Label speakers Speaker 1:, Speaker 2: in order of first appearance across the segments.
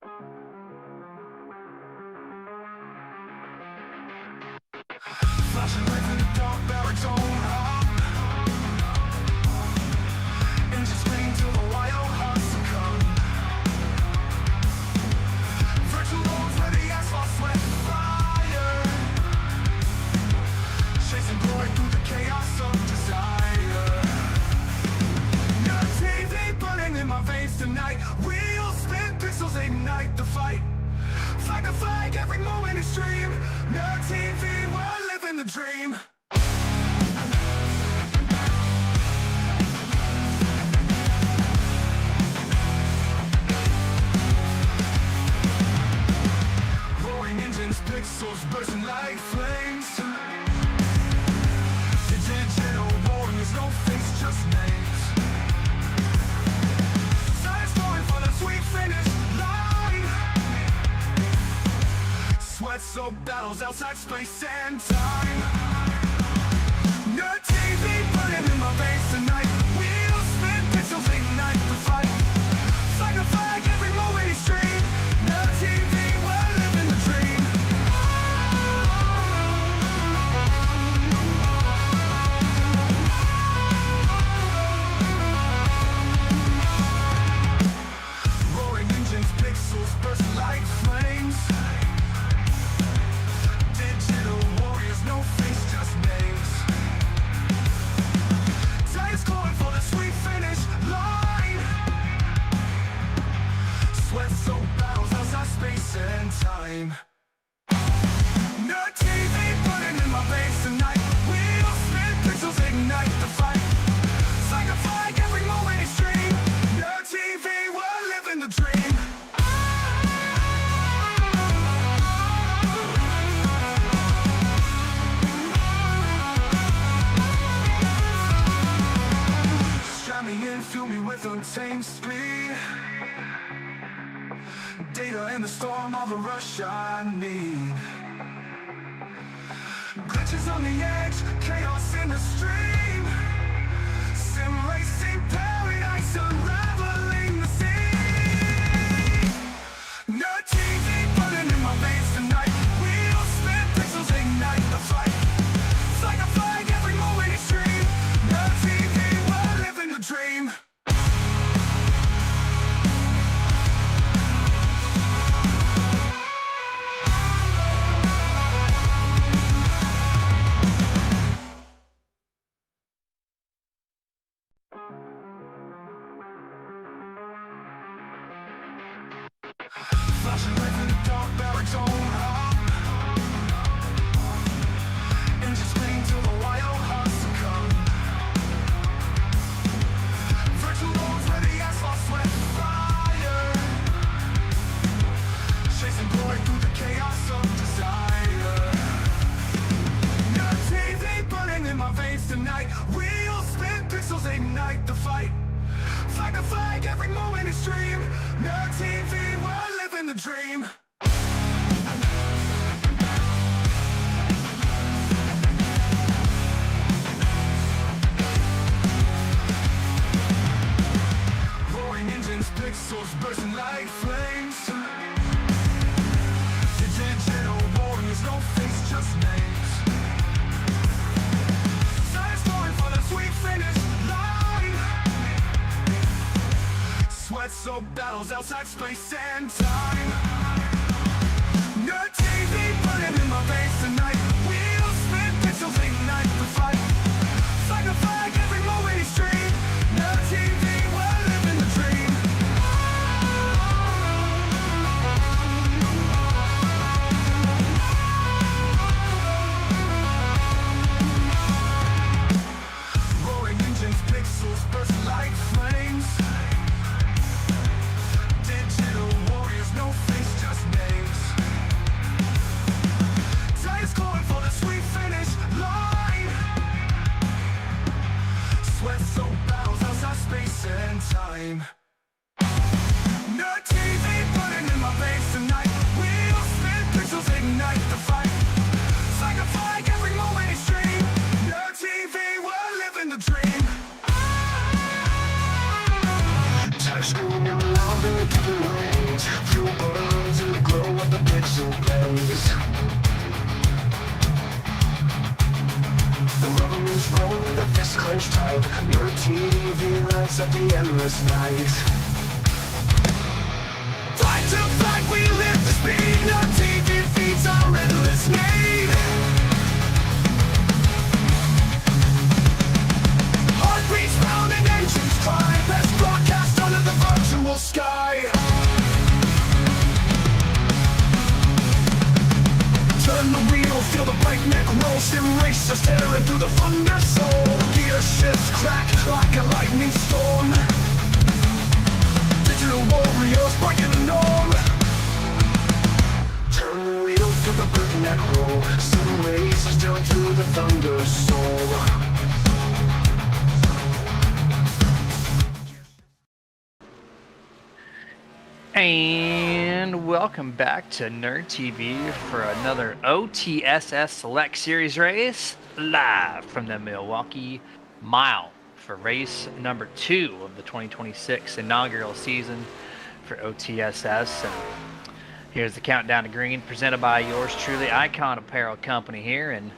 Speaker 1: Flashing lights in the dark baritone hum. Engine scream till the wild hearts succumb. Virtual roads where the asphalt sweat fire, chasing glory through the chaos of desire. Your TV burning in my veins tonight. Wheels spin, pixels ignite the fight. Flag to flag, every moment extreme. No TV, we're living the dream. Roaring engines, pixels bursting like flames. Digital warriors, no face, just names. Science going for the sweet finish line. Sweat-soaked battles outside space and time. No TV burning in my veins tonight. Wheels spin, pixels ignite the fight. Flag to flag, every moment extreme. No TV, we're living the dream. Roaring engines, pixels bursting like flames. Digital warriors, no face, just names. Giants calling for the sweet finish line. Sweat-soaked battles outside space and time. No TV burning in my veins tonight. Wheels spin, pixels ignite the fight. Flag to flag, every moment extreme. No TV, we're living the dream. Strap me in, fuel me with untamed speed. Data in the storm, all the rush I need. Glitches on the edge, chaos in the stream. Sim racing paradise, unraveling the sea. No TV burning in my veins tonight. Wheels spin, pixels ignite the fight. Flag to flag, every moment extreme. No TV, we're living the dream. Flashing lights in the dark baritone hum. Engine scream till the wild hearts succumb. Virtual roads where the asphalt sweat fire, chasing glory through the chaos of desire. No TV burning in my veins tonight. Wheels spin, pixels ignite the fight. Flag to flag, every moment extreme. No TV, we're living the dream. Roaring engines, pixels bursting like flames. Digital warriors, no face, just names. Science going for the sweet finish line. Sweat-soaked battles outside space and time. No TV burning in my veins tonight. Wheels spin, pixels ignite the fight. Flag to flag, every moment extreme. No TV, we're living the dream. Roaring engines, pixels bursting like flames. Digital warriors, no face, just names. Giants calling for the sweet finish line. Sweat-soaked battles outside space and time. No TV burning in my veins tonight. Wheels spin, pixels ignite the fight. Flag to flag, every moment extreme. No TV, we're living the dream. Touchdown, louder to the range. Fuel TV lights up the endless night. Fight to fight, we live to speed. No TV feeds our endless need. Heartbeats pounding, engines cry. Best broadcast under the virtual sky. Turn the wheel, feel the breakneck roll. Sim racers tearing through the thunder soul. Gear shifts crack like a lightning storm. Digital warriors breaking the norm. Turn the wheel, feel the breakneck roll. Sim racers tearing through the thunder soul.
Speaker 2: And welcome back to Nerd TV for another OTSS Select Series race, live from the Milwaukee Mile for race number 2 of the 2026 inaugural season for OTSS. And here's the countdown to green, presented by yours truly, Icon Apparel Company here. And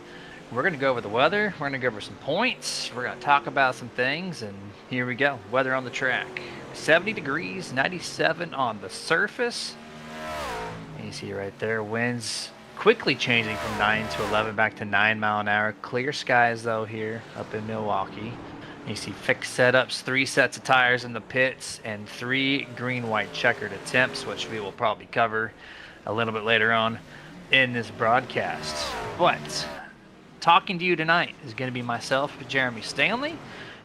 Speaker 2: we're going to go over the weather, we're going to go over some points, we're going to talk about some things, and here we go. Weather on the track. 70 degrees, 97 on the surface. And you see right there, winds quickly changing from 9 to 11 back to 9 mile an hour. Clear skies though here up in Milwaukee. And you see fixed setups, 3 sets of tires in the pits, and 3 green-white checkered attempts, which we will probably cover a little bit later on in this broadcast. But talking to you tonight is going to be myself, Jeremy Stanley,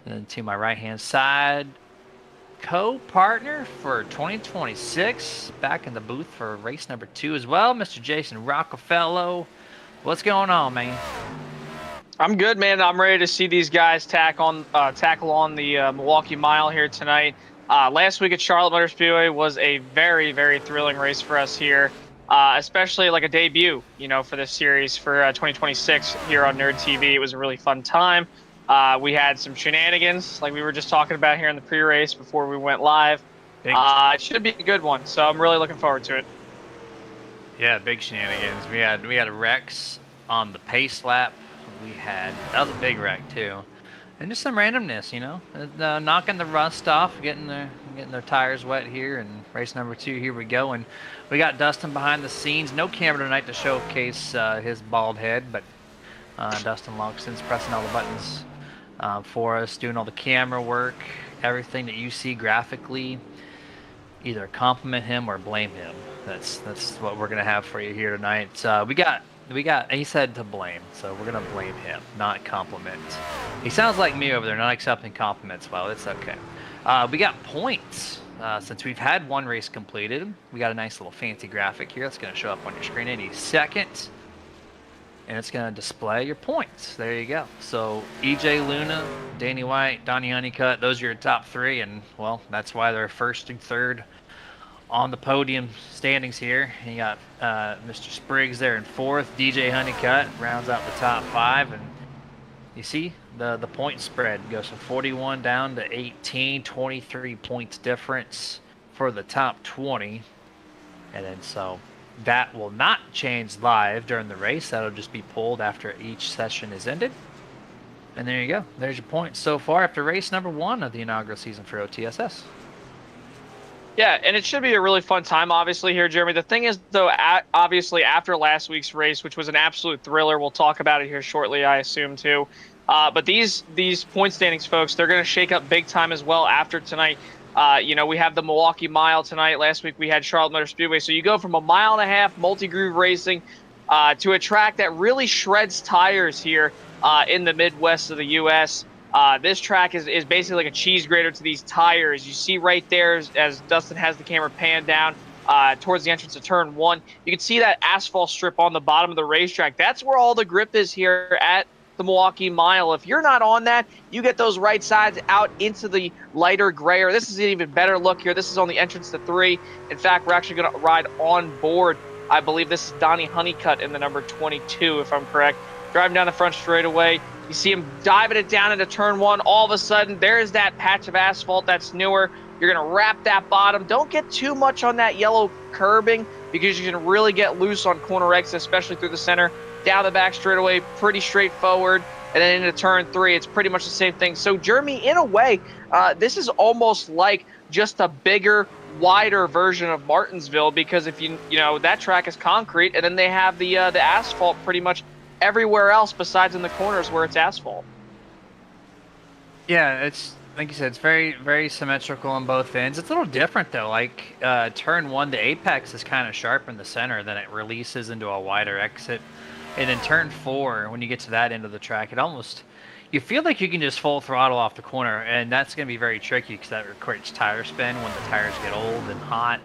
Speaker 2: and then to my right-hand side, co-partner for 2026, back in the booth for race number 2 as well, Mr. Jason Rockefeller. What's going on, man?
Speaker 3: I'm good, man. I'm ready to see these guys tackle on the Milwaukee Mile here tonight. Last week at Charlotte Motor Speedway was a very, very thrilling race for us here, especially like a debut, for this series for 2026 here on Nerd TV. It was a really fun time. We had some shenanigans, like we were just talking about here in the pre-race before we went live. It should be a good one, so I'm really looking forward to it. Yeah,
Speaker 2: big shenanigans. We had a wrecks on the pace lap. That was a big wreck too, and just some randomness, knocking the rust off, getting their tires wet here. And race number 2, here we go. And we got Dustin behind the scenes. No camera tonight to showcase his bald head, but Dustin Logston's pressing all the buttons for us, doing all the camera work. Everything that you see graphically, either compliment him or blame him. That's what we're gonna have for you here tonight. We got he said to blame, so we're gonna blame him, not compliment. He sounds like me over there, not accepting compliments. Well, it's okay. We got points since we've had one race completed. We got a nice little fancy graphic here that's gonna show up on your screen any second, and it's going to display your points. There you go. So EJ Luna, Danny White, Donnie Honeycutt, those are your top 3, and well, that's why they're first and third on the podium standings here. You got Mr. Spriggs there in 4th. DJ Honeycutt rounds out the top 5, and you see the point spread goes from 41 down to 18, 23 points difference for the top 20, and then so that will not change live during the race. That'll just be pulled after each session is ended. And there you go. There's your points so far after race number 1 of the inaugural season for OTSS.
Speaker 3: Yeah, and it should be a really fun time, obviously, here, Jeremy. The thing is, though, obviously, after last week's race, which was an absolute thriller, we'll talk about it here shortly, I assume, too. But these point standings, folks, they're going to shake up big time as well after tonight. We have the Milwaukee Mile tonight. Last week we had Charlotte Motor Speedway. So you go from a 1.5 mile multi-groove racing to a track that really shreds tires here in the Midwest of the U.S. This track is basically like a cheese grater to these tires. You see right there as Dustin has the camera panned down towards the entrance of turn 1. You can see that asphalt strip on the bottom of the racetrack. That's where all the grip is here at the Milwaukee Mile. If you're not on that, you get those right sides out into the lighter grayer. This is an even better look here. This is on the entrance to 3. In fact, we're actually going to ride on board. I believe this is Donnie Honeycutt in the number 22, if I'm correct. Driving down the front straightaway. You see him diving it down into turn 1. All of a sudden, there's that patch of asphalt that's newer. You're going to wrap that bottom. Don't get too much on that yellow curbing because you can really get loose on corner exits, especially through the center. Down the back straightaway, pretty straightforward. And then into turn 3, it's pretty much the same thing. So, Jeremy, in a way, this is almost like just a bigger, wider version of Martinsville, because if that track is concrete, and then they have the asphalt pretty much everywhere else besides in the corners where it's asphalt.
Speaker 2: Yeah, it's like you said, it's very, very symmetrical on both ends. It's a little different though. Like turn 1, the apex is kind of sharp in the center, then it releases into a wider exit. And then turn 4, when you get to that end of the track, you feel like you can just full throttle off the corner, and that's going to be very tricky because that requires tire spin when the tires get old and hot.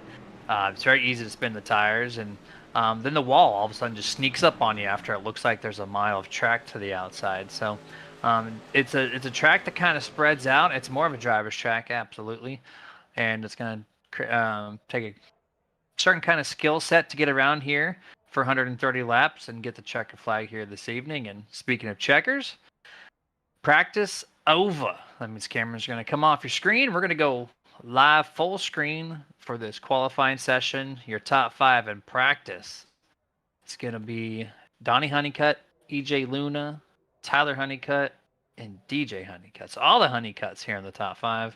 Speaker 2: It's very easy to spin the tires, and then the wall all of a sudden just sneaks up on you after it looks like there's a mile of track to the outside. So it's a track that kind of spreads out. It's more of a driver's track, absolutely, and it's going to take a certain kind of skill set to get around here for 130 laps and get the checker flag here this evening. And speaking of checkers, practice over. That means Cameron's going to come off your screen. We're going to go live full screen for this qualifying session. Your top 5 in practice. It's going to be Donnie Honeycutt, EJ Luna, Tyler Honeycutt, and DJ Honeycutt. So all the Honeycutts here in the top 5.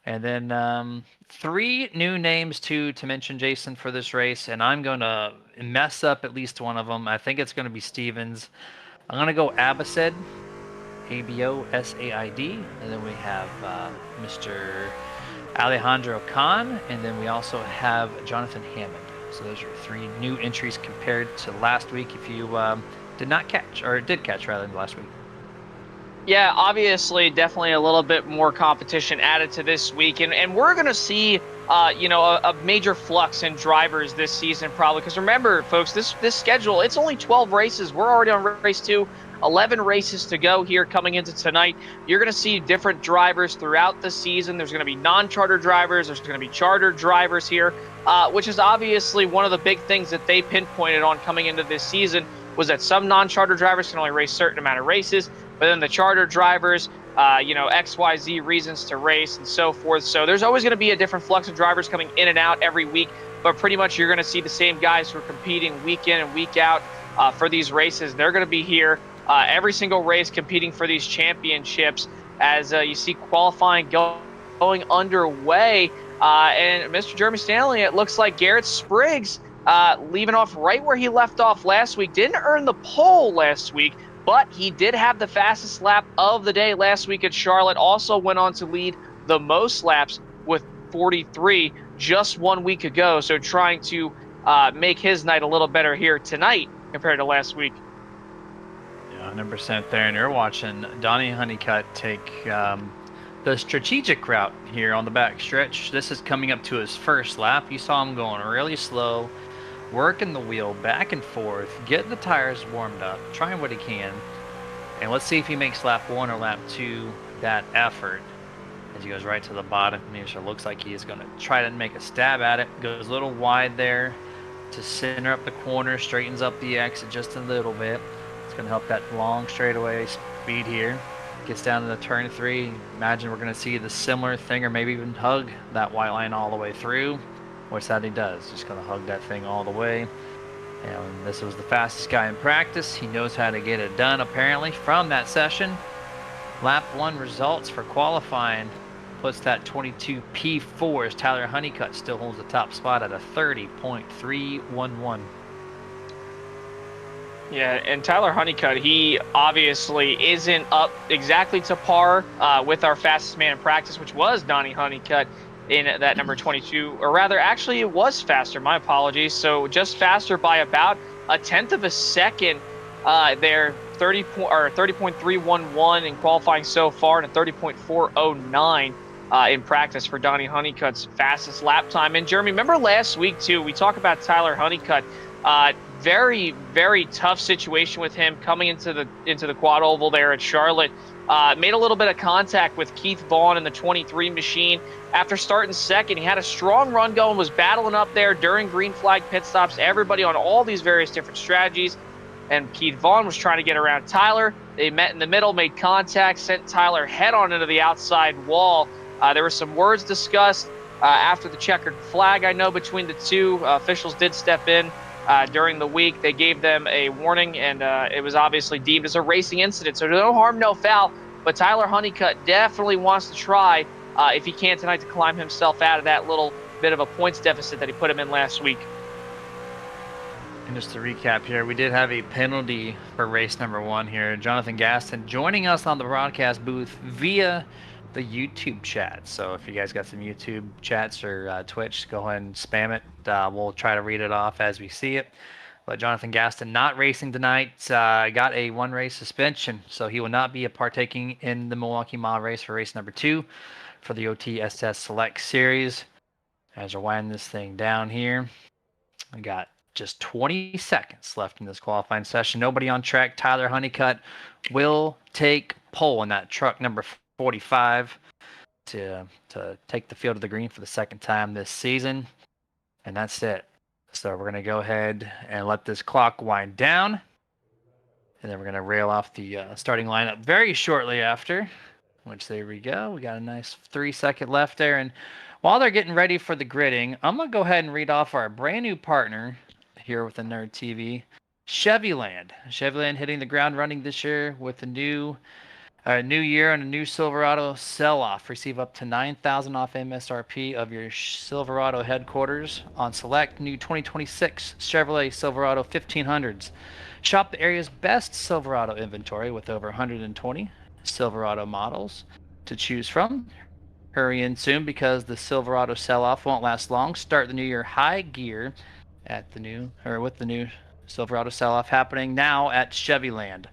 Speaker 2: And then 3 new names to mention, Jason, for this race, and I'm going to mess up at least one of them. I think it's going to be Stevens. I'm going to go Abasaid, Abosaid, and then we have Mr. Alejandro Khan, and then we also have Jonathan Hammond. So those are 3 new entries compared to last week, if you did catch last week.
Speaker 3: Yeah, obviously, definitely a little bit more competition added to this week, and we're going to see, a major flux in drivers this season probably. Because remember, folks, this schedule, it's only 12 races. We're already on race 2, 11 races to go here coming into tonight. You're going to see different drivers throughout the season. There's going to be non-charter drivers. There's going to be charter drivers here, which is obviously one of the big things that they pinpointed on coming into this season, was that some non-charter drivers can only race a certain amount of races. But then the charter drivers, XYZ reasons to race and so forth. So there's always going to be a different flux of drivers coming in and out every week. But pretty much you're going to see the same guys who are competing week in and week out for these races. They're going to be here every single race competing for these championships as you see qualifying going underway. And Mr. Jeremy Stanley, it looks like Garrett Spriggs leaving off right where he left off last week. Didn't earn the pole last week, but he did have the fastest lap of the day last week at Charlotte. Also went on to lead the most laps with 43 just 1 week ago. So trying to make his night a little better here tonight compared to last week.
Speaker 2: Yeah, 100% there. And you're watching Donnie Honeycutt take the strategic route here on the back stretch. This is coming up to his first lap. You saw him going really slow, working the wheel back and forth, getting the tires warmed up, trying what he can. And let's see if he makes lap 1 or lap 2 that effort. As he goes right to the bottom, it looks like he is going to try to make a stab at it. Goes a little wide there to center up the corner, straightens up the exit just a little bit. It's going to help that long straightaway speed here. Gets down to the turn 3. Imagine we're going to see the similar thing, or maybe even hug that white line all the way through. What's that he does? Just going to hug that thing all the way. And this was the fastest guy in practice. He knows how to get it done, apparently, from that session. Lap 1 results for qualifying puts that 22 P4 as Tyler Honeycutt still holds the top spot at a 30.311.
Speaker 3: Yeah, and Tyler Honeycutt, he obviously isn't up exactly to par with our fastest man in practice, which was Donnie Honeycutt in that number 22, or rather, actually, it was faster. My apologies. So just faster by about a tenth of a second there, 30.311 in qualifying so far, and a 30.409 in practice for Donnie Honeycutt's fastest lap time. And Jeremy, remember last week too, we talked about Tyler Honeycutt. Very, very tough situation with him coming into the quad oval there at Charlotte. Made a little bit of contact with Keith Vaughn in the 23 machine. After starting second, he had a strong run going, was battling up there during green flag pit stops, everybody on all these various different strategies. And Keith Vaughn was trying to get around Tyler. They met in the middle, made contact, sent Tyler head on into the outside wall. There were some words discussed after the checkered flag, I know, between the two. Officials did step in during the week. They gave them a warning, and it was obviously deemed as a racing incident. So no harm, no foul. But Tyler Honeycutt definitely wants to try, if he can tonight, to climb himself out of that little bit of a points deficit that he put him in last week.
Speaker 2: And just to recap here, we did have a penalty for race number 1 here. Jonathan Gaston joining us on the broadcast booth via the YouTube chat. So if you guys got some YouTube chats or Twitch, go ahead and spam it. We'll try to read it off as we see it. But Jonathan Gaston not racing tonight, got a 1-race suspension, so he will not be partaking in the Milwaukee Mile race for race number 2 for the OTSS Select Series. As we're winding this thing down here, we got just 20 seconds left in this qualifying session. Nobody on track. Tyler Honeycutt will take pole in that truck number 45 to take the field of the green for the second time this season. And that's it. So we're going to go ahead and let this clock wind down. And then we're going to rail off the starting lineup very shortly after. Which, there we go. We got a nice 3-second left there. And while they're getting ready for the gridding, I'm going to go ahead and read off our brand new partner here with the Nerd TV, Chevyland. Chevyland hitting the ground running this year with a new year and a new Silverado sell-off. Receive up to $9,000 off MSRP of your Silverado headquarters on select new 2026 Chevrolet Silverado 1500s. Shop the area's best Silverado inventory with over 120 Silverado models to choose from. Hurry in soon because the Silverado sell-off won't last long. Start the new year high gear at with the new Silverado sell-off happening now at Chevyland,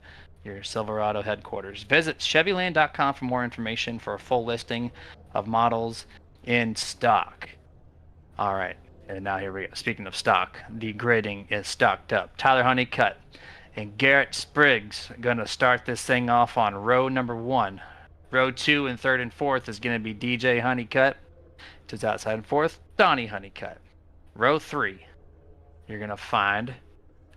Speaker 2: your Silverado headquarters. Visit Chevyland.com for more information for a full listing of models in stock. All right, and now here we go. Speaking of stock, the gridding is stocked up. Tyler Honeycutt and Garrett Spriggs are going to start this thing off on row number 1. Row 2 and 3rd and 4th is going to be DJ Honeycutt. To his outside and 4th, Donnie Honeycutt. Row 3, you're going to find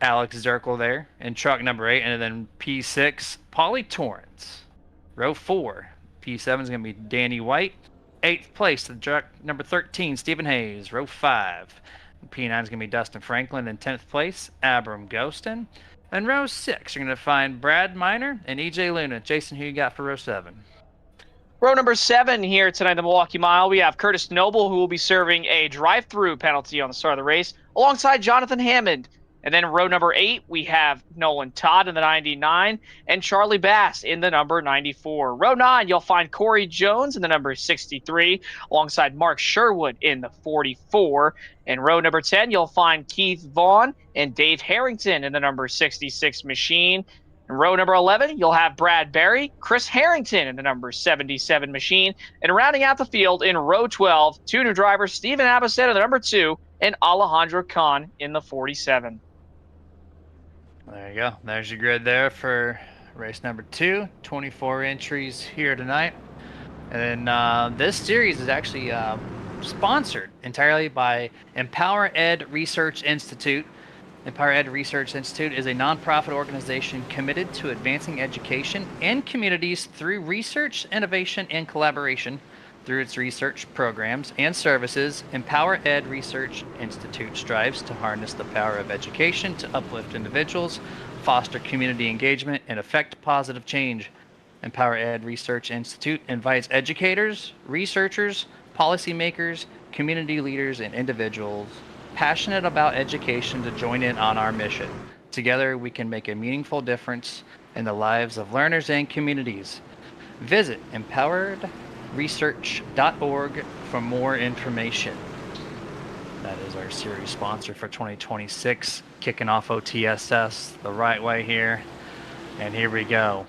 Speaker 2: Alex Zirkle there in truck number 8, and then P6, Paulie Torrance. Row 4, P7 is going to be Danny White. 8th place to truck number 13, Stephen Hayes. Row 5, P9 is going to be Dustin Franklin. In 10th place, Abram Ghostin. And row 6, you're going to find Brad Miner and EJ Luna. Jason, who you got for row 7?
Speaker 3: Row number 7 here tonight, the Milwaukee Mile. We have Curtis Noble, who will be serving a drive-through penalty on the start of the race, alongside Jonathan Hammond. And then row number 8, we have Nolan Todd in the 99 and Charlie Bass in the number 94. Row 9, you'll find Corey Jones in the number 63, alongside Mark Sherwood in the 44. And row number 10, you'll find Keith Vaughn and Dave Harrington in the number 66 machine. In row number 11, you'll have Brad Berry, Chris Harrington in the number 77 machine. And rounding out the field in row 12, 2 new drivers, Steven Abbaset in the number 2 and Alejandro Khan in the 47.
Speaker 2: There you go. There's your grid there for race number 2. 24 entries here tonight. And then this series is actually sponsored entirely by Empower Ed Research Institute. Empower Ed Research Institute is a nonprofit organization committed to advancing education in communities through research, innovation, and collaboration. Through its research programs and services, Empower Ed Research Institute strives to harness the power of education to uplift individuals, foster community engagement, and effect positive change. Empower Ed Research Institute invites educators, researchers, policymakers, community leaders, and individuals passionate about education to join in on our mission. Together, we can make a meaningful difference in the lives of learners and communities. Visit empoweredresearch.org for more information. That is our series sponsor for 2026, kicking off OTSS the right way here. And here we go.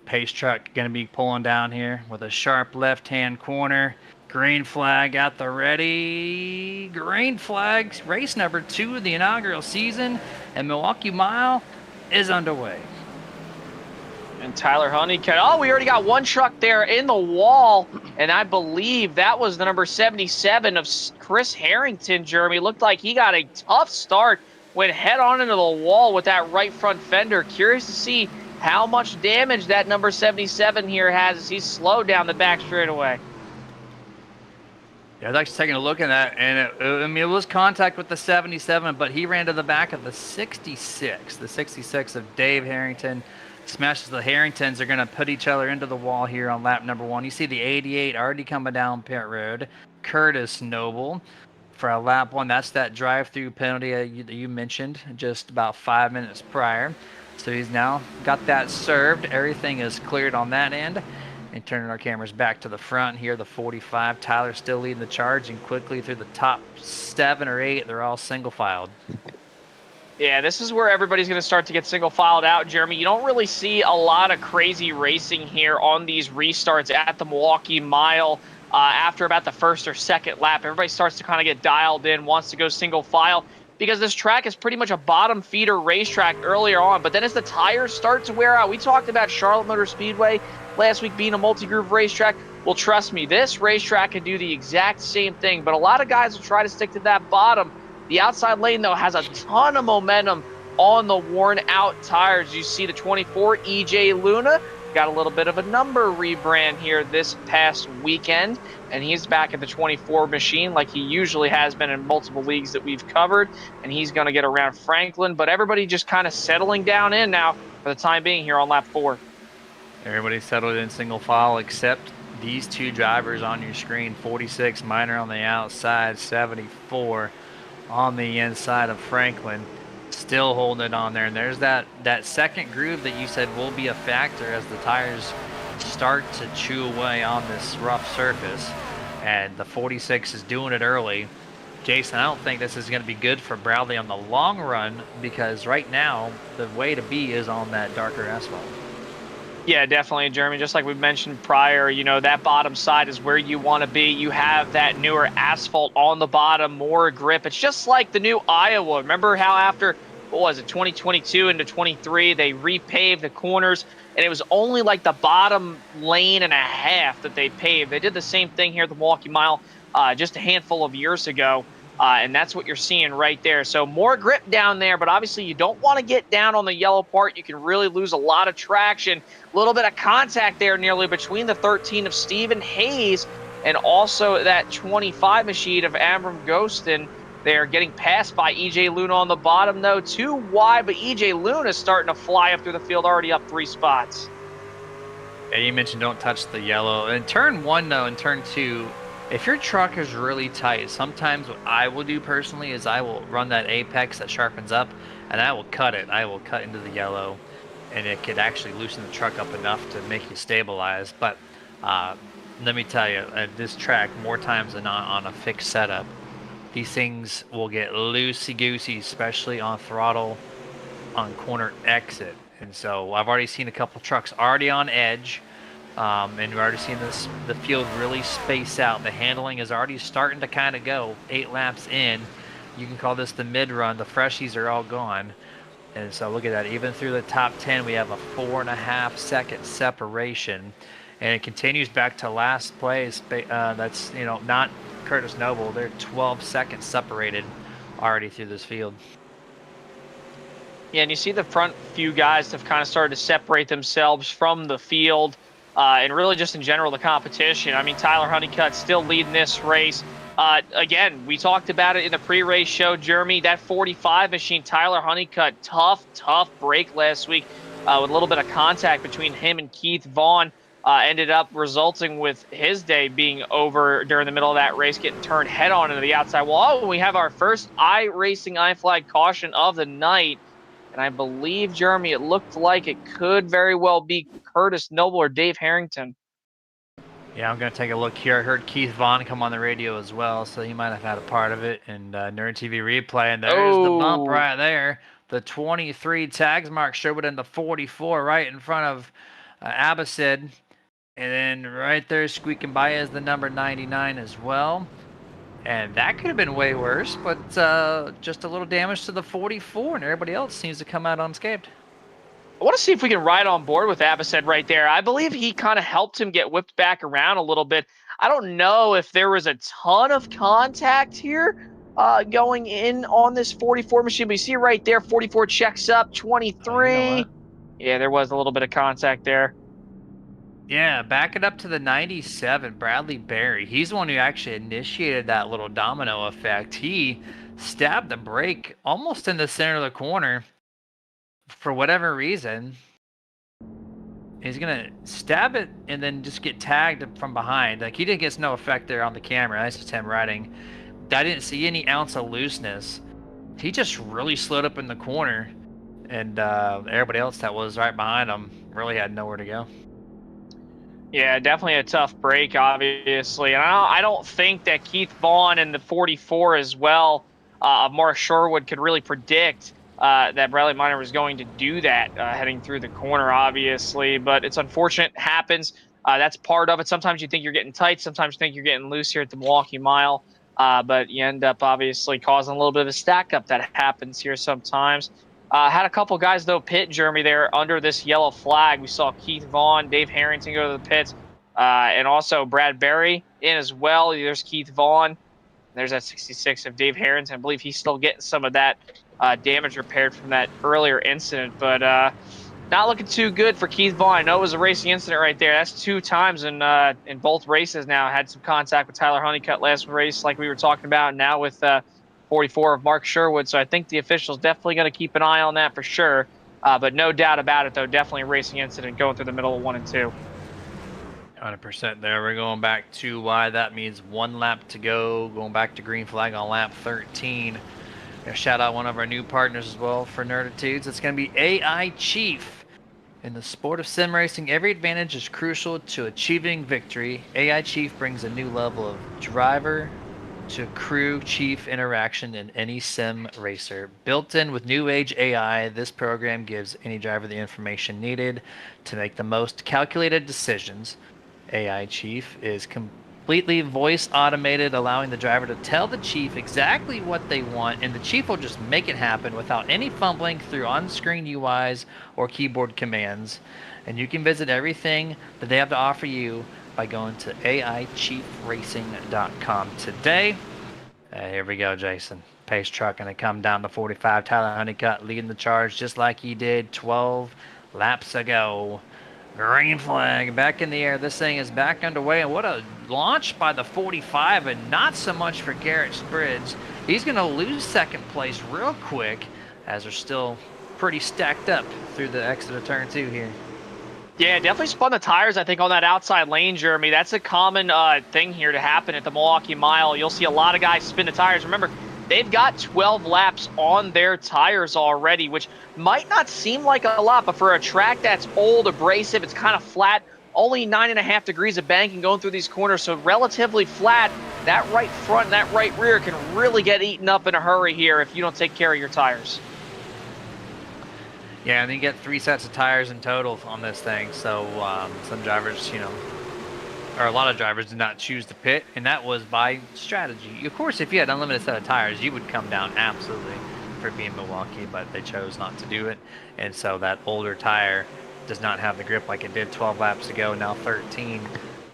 Speaker 2: Pace truck going to be pulling down here with a sharp left-hand corner. Green flag at the ready. Green flag, race number 2 of the inaugural season, and Milwaukee Mile is underway.
Speaker 3: And Tyler Honeycutt. Oh, we already got one truck there in the wall, and I believe that was the number 77 of Chris Harrington, Jeremy. Looked like he got a tough start, went head on into the wall with that right front fender. Curious to see how much damage that number 77 here has as he's slowed down the back straightaway.
Speaker 2: Yeah, I was actually taking a look at that, and I mean, it was contact with the 77, but he ran to the back of the 66. The 66 of Dave Harrington smashes the Harringtons. Are going to put each other into the wall here on lap number 1. You see the 88 already coming down pit road. Curtis Noble for a lap 1. That's that drive-through penalty you mentioned just about 5 minutes prior. So he's now got that served. Everything is cleared on that end. And turning our cameras back to the front here, the 45. Tyler still leading the charge, and quickly through the top 7 or 8, they're all single filed.
Speaker 3: Yeah, this is where everybody's going to start to get single filed out, Jeremy. You don't really see a lot of crazy racing here on these restarts at the Milwaukee Mile. After about the first or second lap, everybody starts to kind of get dialed in, wants to go single file, because this track is pretty much a bottom feeder racetrack earlier on. But then as the tires start to wear out, we talked about Charlotte Motor Speedway last week being a multi-groove racetrack. Well, trust me, this racetrack can do the exact same thing, but a lot of guys will try to stick to that bottom. The outside lane, though, has a ton of momentum on the worn-out tires. You see the 24 EJ Luna got a little bit of a number rebrand here this past weekend, and he's back at the 24 machine like he usually has been in multiple leagues that we've covered, and he's going to get around Franklin. But everybody just kind of settling down in now for the time being here on lap 4.
Speaker 2: Everybody settled in single file except these two drivers on your screen. 46 Minor on the outside, 74 on the inside of Franklin, still holding it on there. And there's that second groove that you said will be a factor as the tires start to chew away on this rough surface, and the 46 is doing it early. Jason, I don't think this is going to be good for Bradley on the long run, because right now the way to be is on that darker asphalt.
Speaker 3: Yeah, definitely, Jeremy. Just like we mentioned prior, you know, that bottom side is where you want to be. You have that newer asphalt on the bottom, more grip. It's just like the new Iowa. Remember how after, what was it, 2022 into 23, they repaved the corners, and it was only like the bottom lane and a half that they paved. They did the same thing here at the Milwaukee Mile just a handful of years ago. And that's what you're seeing right there. So more grip down there, but obviously you don't want to get down on the yellow part. You can really lose a lot of traction. A little bit of contact there nearly between the 13 of Stephen Hayes and also that 25 machine of Amram Ghostin. They're getting passed by EJ Luna on the bottom, though. Too wide, but EJ Luna is starting to fly up through the field, already up 3 spots.
Speaker 2: Yeah, you mentioned don't touch the yellow. In turn 1, though, in turn 2, if your truck is really tight, sometimes what I will do personally is I will run that apex that sharpens up, and I will cut it. I will cut into the yellow, and it could actually loosen the truck up enough to make you stabilize. But let me tell you, at this track, more times than not on a fixed setup, these things will get loosey-goosey, especially on throttle, on corner exit. And so I've already seen a couple trucks already on edge. And we're already seeing the field really space out. The handling is already starting to kind of go 8 laps in. You can call this the mid-run. The freshies are all gone. And so look at that. Even through the top 10, we have a 4.5 second separation. And it continues back to last place. That's, you know, not Curtis Noble. They're 12 seconds separated already through this field.
Speaker 3: Yeah, and you see the front few guys have kind of started to separate themselves from the field. And really just in general, the competition. I mean, Tyler Honeycutt still leading this race. Again, we talked about it in the pre-race show, Jeremy. That 45 machine, Tyler Honeycutt, tough break last week with a little bit of contact between him and Keith Vaughn. Ended up resulting with his day being over during the middle of that race, getting turned head-on into the outside wall. Oh, we have our first iRacing I-Flag caution of the night. And I believe, Jeremy, it looked like it could very well be Curtis Noble or Dave Harrington.
Speaker 2: Yeah, I'm going to take a look here. I heard Keith Vaughn come on the radio as well, so he might have had a part of it. And Nerd TV replay, and there's the bump right there. The 23 tags mark Sherwood and the 44 right in front of Abbasid. And then right there squeaking by is the number 99 as well. And that could have been way worse, but just a little damage to the 44, and everybody else seems to come out unscathed.
Speaker 3: I want to see if we can ride on board with Abbasid right there. I believe he kind of helped him get whipped back around a little bit. I don't know if there was a ton of contact here going in on this 44 machine, but you see right there, 44 checks up, 23.
Speaker 2: You know what?
Speaker 3: Yeah, there was a little bit of contact there.
Speaker 2: Yeah, back it up to the 97, Bradley Berry. He's the one who actually initiated that little domino effect. He stabbed the brake almost in the center of the corner for whatever reason. He's gonna stab it and then just get tagged from behind. Like, he didn't get no effect there on the camera. That's just him riding. I didn't see any ounce of looseness. He just really slowed up in the corner, and everybody else that was right behind him really had nowhere to go.
Speaker 3: Yeah, definitely a tough break, obviously. And I don't think that Keith Vaughn and the 44 as well of Mark Sherwood could really predict that Bradley Minor was going to do that heading through the corner, obviously. But it's unfortunate. It happens. That's part of it. Sometimes you think you're getting tight. Sometimes you think you're getting loose here at the Milwaukee Mile. But you end up obviously causing a little bit of a stack up that happens here sometimes. Had a couple guys, though, pit, Jeremy, there under this yellow flag. We saw Keith Vaughn, Dave Harrington go to the pits, and also Brad Berry in as well. There's Keith Vaughn. There's that 66 of Dave Harrington. I believe he's still getting some of that damage repaired from that earlier incident, but not looking too good for Keith Vaughn. I know it was a racing incident right there. That's 2 times in both races now. Had some contact with Tyler Honeycutt last race, like we were talking about, and now with 44 of Mark Sherwood. So I think the officials definitely going to keep an eye on that for sure. But no doubt about it, though, definitely a racing incident going through the middle of 1 and 2.
Speaker 2: 100% there. We're going back to why that means 1 lap to go. Going back to green flag on lap 13. Shout out one of our new partners as well for Nerditudes. It's going to be AI Chief. In the sport of sim racing, every advantage is crucial to achieving victory. AI Chief brings a new level of driver to crew chief interaction in any sim racer. Built in with new age AI, this program gives any driver the information needed to make the most calculated decisions. AI Chief is completely voice automated, allowing the driver to tell the chief exactly what they want, and the chief will just make it happen without any fumbling through on-screen UIs or keyboard commands. And you can visit everything that they have to offer you by going to AIChiefRacing.com today. Here we go, Jason. Pace truck going to come down to 45. Tyler Honeycutt leading the charge just like he did 12 laps ago. Green flag back in the air. This thing is back underway, and what a launch by the 45, and not so much for Garrett Spridge. He's going to lose second place real quick, as they're still pretty stacked up through the exit of turn 2 here.
Speaker 3: Yeah, definitely spun the tires, I think, on that outside lane, Jeremy. That's a common thing here to happen at the Milwaukee Mile. You'll see a lot of guys spin the tires. Remember, they've got 12 laps on their tires already, which might not seem like a lot, but for a track that's old, abrasive, it's kind of flat, only 9.5 degrees of banking going through these corners, so relatively flat. That right front and that right rear can really get eaten up in a hurry here if you don't take care of your tires.
Speaker 2: Yeah, and you get 3 sets of tires in total on this thing. So some drivers, or a lot of drivers did not choose to pit, and that was by strategy. Of course, if you had unlimited set of tires, you would come down absolutely for being Milwaukee, but they chose not to do it. And so that older tire does not have the grip like it did 12 laps ago, now 13.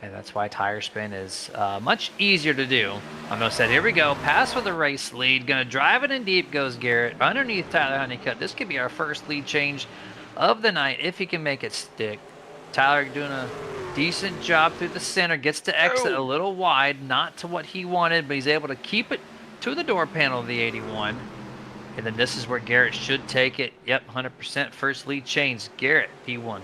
Speaker 2: And that's why tire spin is much easier to do. I'm going to say, here we go. Pass for the race lead. Going to drive it in deep goes Garrett. Underneath Tyler Honeycutt. This could be our first lead change of the night if he can make it stick. Tyler doing a decent job through the center. Gets to exit a little wide. Not to what he wanted, but he's able to keep it to the door panel of the 81. And then this is where Garrett should take it. Yep, 100% first lead change. Garrett, P1.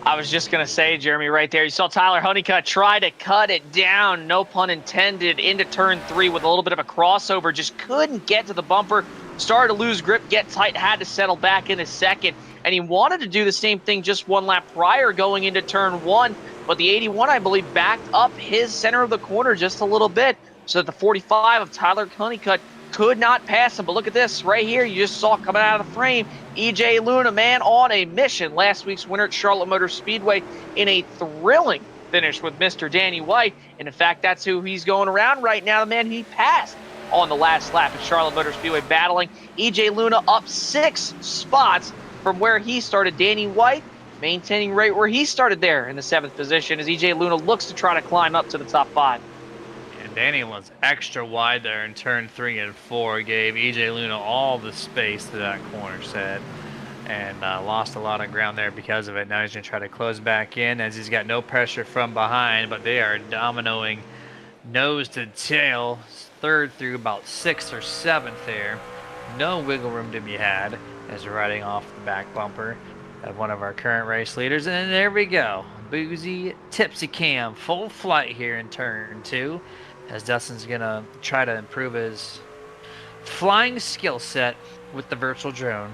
Speaker 3: I was just going to say, Jeremy, right there, you saw Tyler Honeycutt try to cut it down, no pun intended, into turn 3 with a little bit of a crossover. Just couldn't get to the bumper, started to lose grip, get tight, had to settle back in a second. And he wanted to do the same thing just 1 lap prior going into turn 1, but the 81, I believe, backed up his center of the corner just a little bit so that the 45 of Tyler Honeycutt could not pass him. But look at this right here. You just saw coming out of the frame. EJ Luna, man, on a mission. Last week's winner at Charlotte Motor Speedway in a thrilling finish with Mr. Danny White. And in fact, that's who he's going around right now. The man he passed on the last lap at Charlotte Motor Speedway, battling EJ Luna up 6 spots from where he started. Danny White maintaining right where he started there in the 7th position as EJ Luna looks to try to climb up to the top 5.
Speaker 2: Danny was extra wide there in turn 3 and 4, gave EJ Luna all the space to that corner set. and lost a lot of ground there because of it. Now he's going to try to close back in as he's got no pressure from behind, but they are dominoing nose to tail, third through about 6th or 7th there. No wiggle room to be had as we're riding off the back bumper of one of our current race leaders. And there we go. Boozy Tipsy Cam, full flight here in turn 2, as Dustin's going to try to improve his flying skill set with the virtual drone.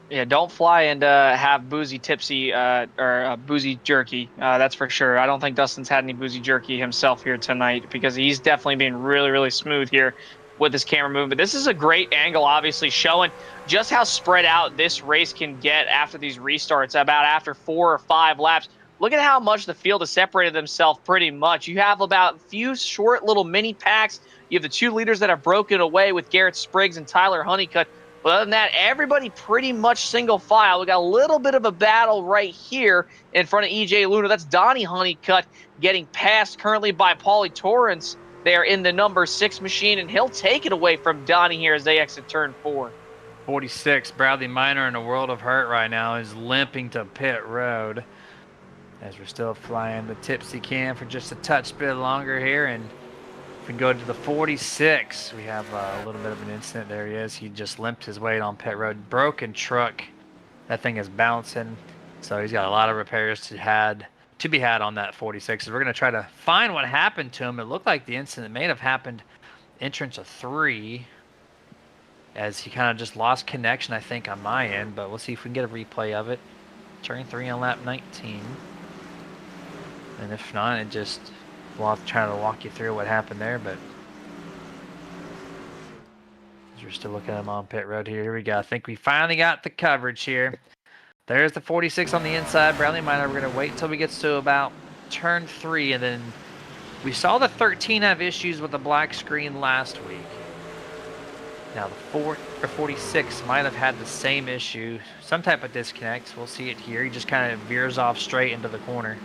Speaker 3: Yeah, don't fly and have boozy tipsy or boozy jerky. That's for sure. I don't think Dustin's had any boozy jerky himself here tonight, because he's definitely being really, really smooth here with his camera movement. This is a great angle, obviously, showing just how spread out this race can get after these restarts, about after 4 or 5 laps. Look at how much the field has separated themselves pretty much. You have about a few short little mini packs. You have the 2 leaders that have broken away with Garrett Spriggs and Tyler Honeycutt. But other than that, everybody pretty much single file. We got a little bit of a battle right here in front of EJ Luna. That's Donnie Honeycutt getting passed currently by Paulie Torrance there in the number 6 machine, and he'll take it away from Donnie here as they exit turn 4.
Speaker 2: 46, Bradley Minor in a world of hurt right now, is limping to pit road as we're still flying the Tipsy Cam for just a touch bit longer here. And if we go to the 46, we have a little bit of an incident. There he is. He just limped his way on pit road. Broken truck. That thing is bouncing. So he's got a lot of repairs to be had on that 46. So we're going to try to find what happened to him. It looked like the incident may have happened entrance of 3, as he kind of just lost connection, I think, on my end. But we'll see if we can get a replay of it. Turn 3 on lap 19. And if not, we'll try to walk you through what happened there, but we're still looking at him on pit road here. Here we go. I think we finally got the coverage here. There's the 46 on the inside. Bradley Minor. We're going to wait until we get to about turn 3, and then we saw the 13 have issues with the black screen last week. Now the 46 might have had the same issue, some type of disconnect. We'll see it here. He just kind of veers off straight into the corner.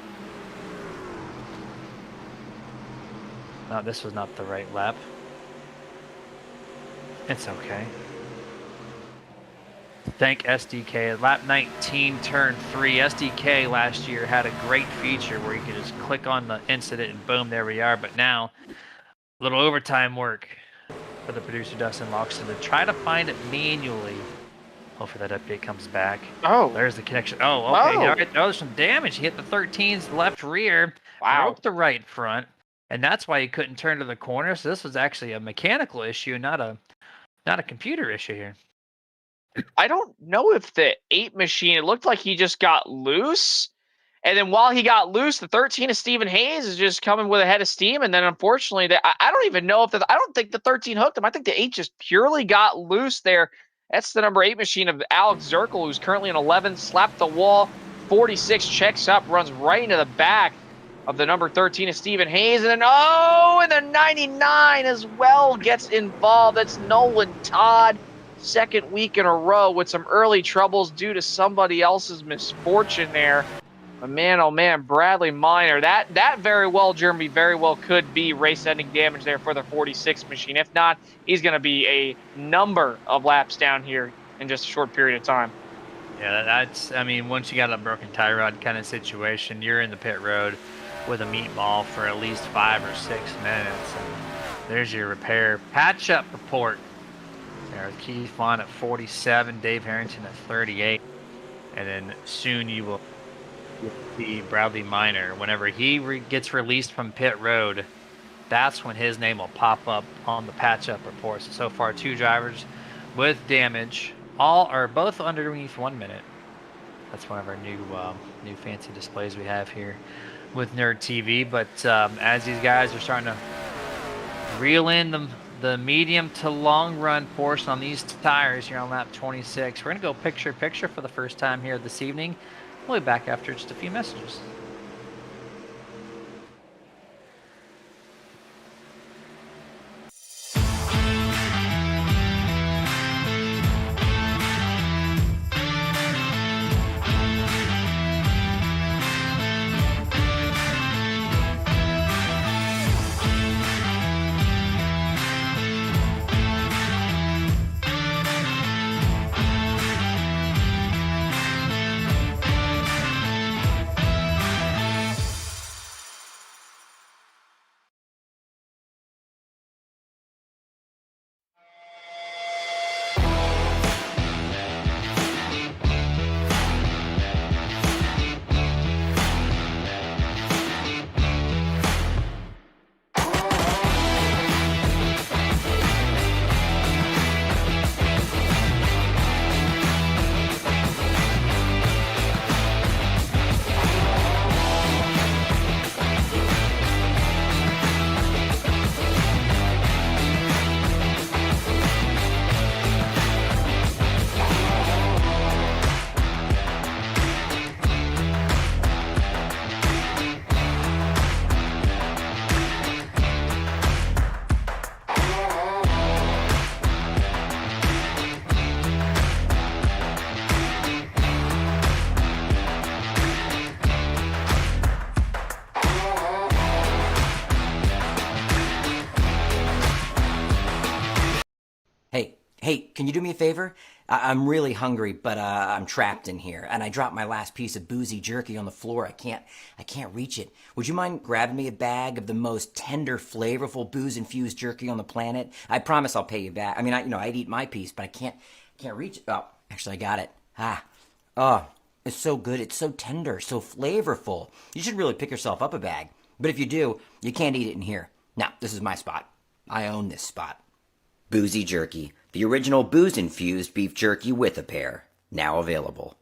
Speaker 2: No, this was not the right lap. It's okay. Thank SDK. Lap 19, turn 3. SDK last year had a great feature where you could just click on the incident and boom, there we are. But now, a little overtime work for the producer Dustin Loxton to try to find it manually. Hopefully that update comes back.
Speaker 3: Oh.
Speaker 2: There's the connection. Oh, okay.
Speaker 3: Oh.
Speaker 2: All right. Oh, there's some damage. He hit the 13's left rear.
Speaker 3: Wow.
Speaker 2: Broke the right front. And that's why he couldn't turn to the corner. So this was actually a mechanical issue, not a computer issue here.
Speaker 3: I don't know if the 8 machine, it looked like he just got loose. And then while he got loose, the 13 of Stephen Hayes is just coming with a head of steam. And then unfortunately, I don't even know if I don't think the 13 hooked him. I think the 8 just purely got loose there. That's the number 8 machine of Alex Zirkle, who's currently in 11, slapped the wall. 46 checks up, runs right into the back of the number 13 of Stephen Hayes. And then, and the 99 as well gets involved. That's Nolan Todd. Second week in a row with some early troubles due to somebody else's misfortune there. But man, oh man, Bradley Minor. That very well, Jeremy, very well could be race-ending damage there for the 46 machine. If not, he's going to be a number of laps down here in just a short period of time.
Speaker 2: Yeah, that's, I mean, once you got a broken tie rod kind of situation, you're in the pit road with a meatball for at least 5 or 6 minutes. And there's your repair patch-up report. There's Keith Vaughn at 47, Dave Harrington at 38, and then soon you will see Bradley Minor. Whenever he gets released from pit road, that's when his name will pop up on the patch-up report. So far, 2 drivers with damage, all are both underneath 1 minute. That's one of our new fancy displays we have here with Nerd TV. But as these guys are starting to reel in the medium to long run portion on these tires here on lap 26. We're going to go picture-picture for the first time here this evening. We'll be back after just a few messages.
Speaker 4: Hey, can you do me a favor? I'm really hungry, but I'm trapped in here, and I dropped my last piece of boozy jerky on the floor. I can't reach it. Would you mind grabbing me a bag of the most tender, flavorful booze-infused jerky on the planet? I promise I'll pay you back. I mean, I'd eat my piece, but I can't reach it. Oh, actually, I got it. Oh, it's so good. It's so tender, so flavorful. You should really pick yourself up a bag. But if you do, you can't eat it in here. Now, this is my spot. I own this spot. Boozy Jerky, the original booze-infused beef jerky with a pair. Now available.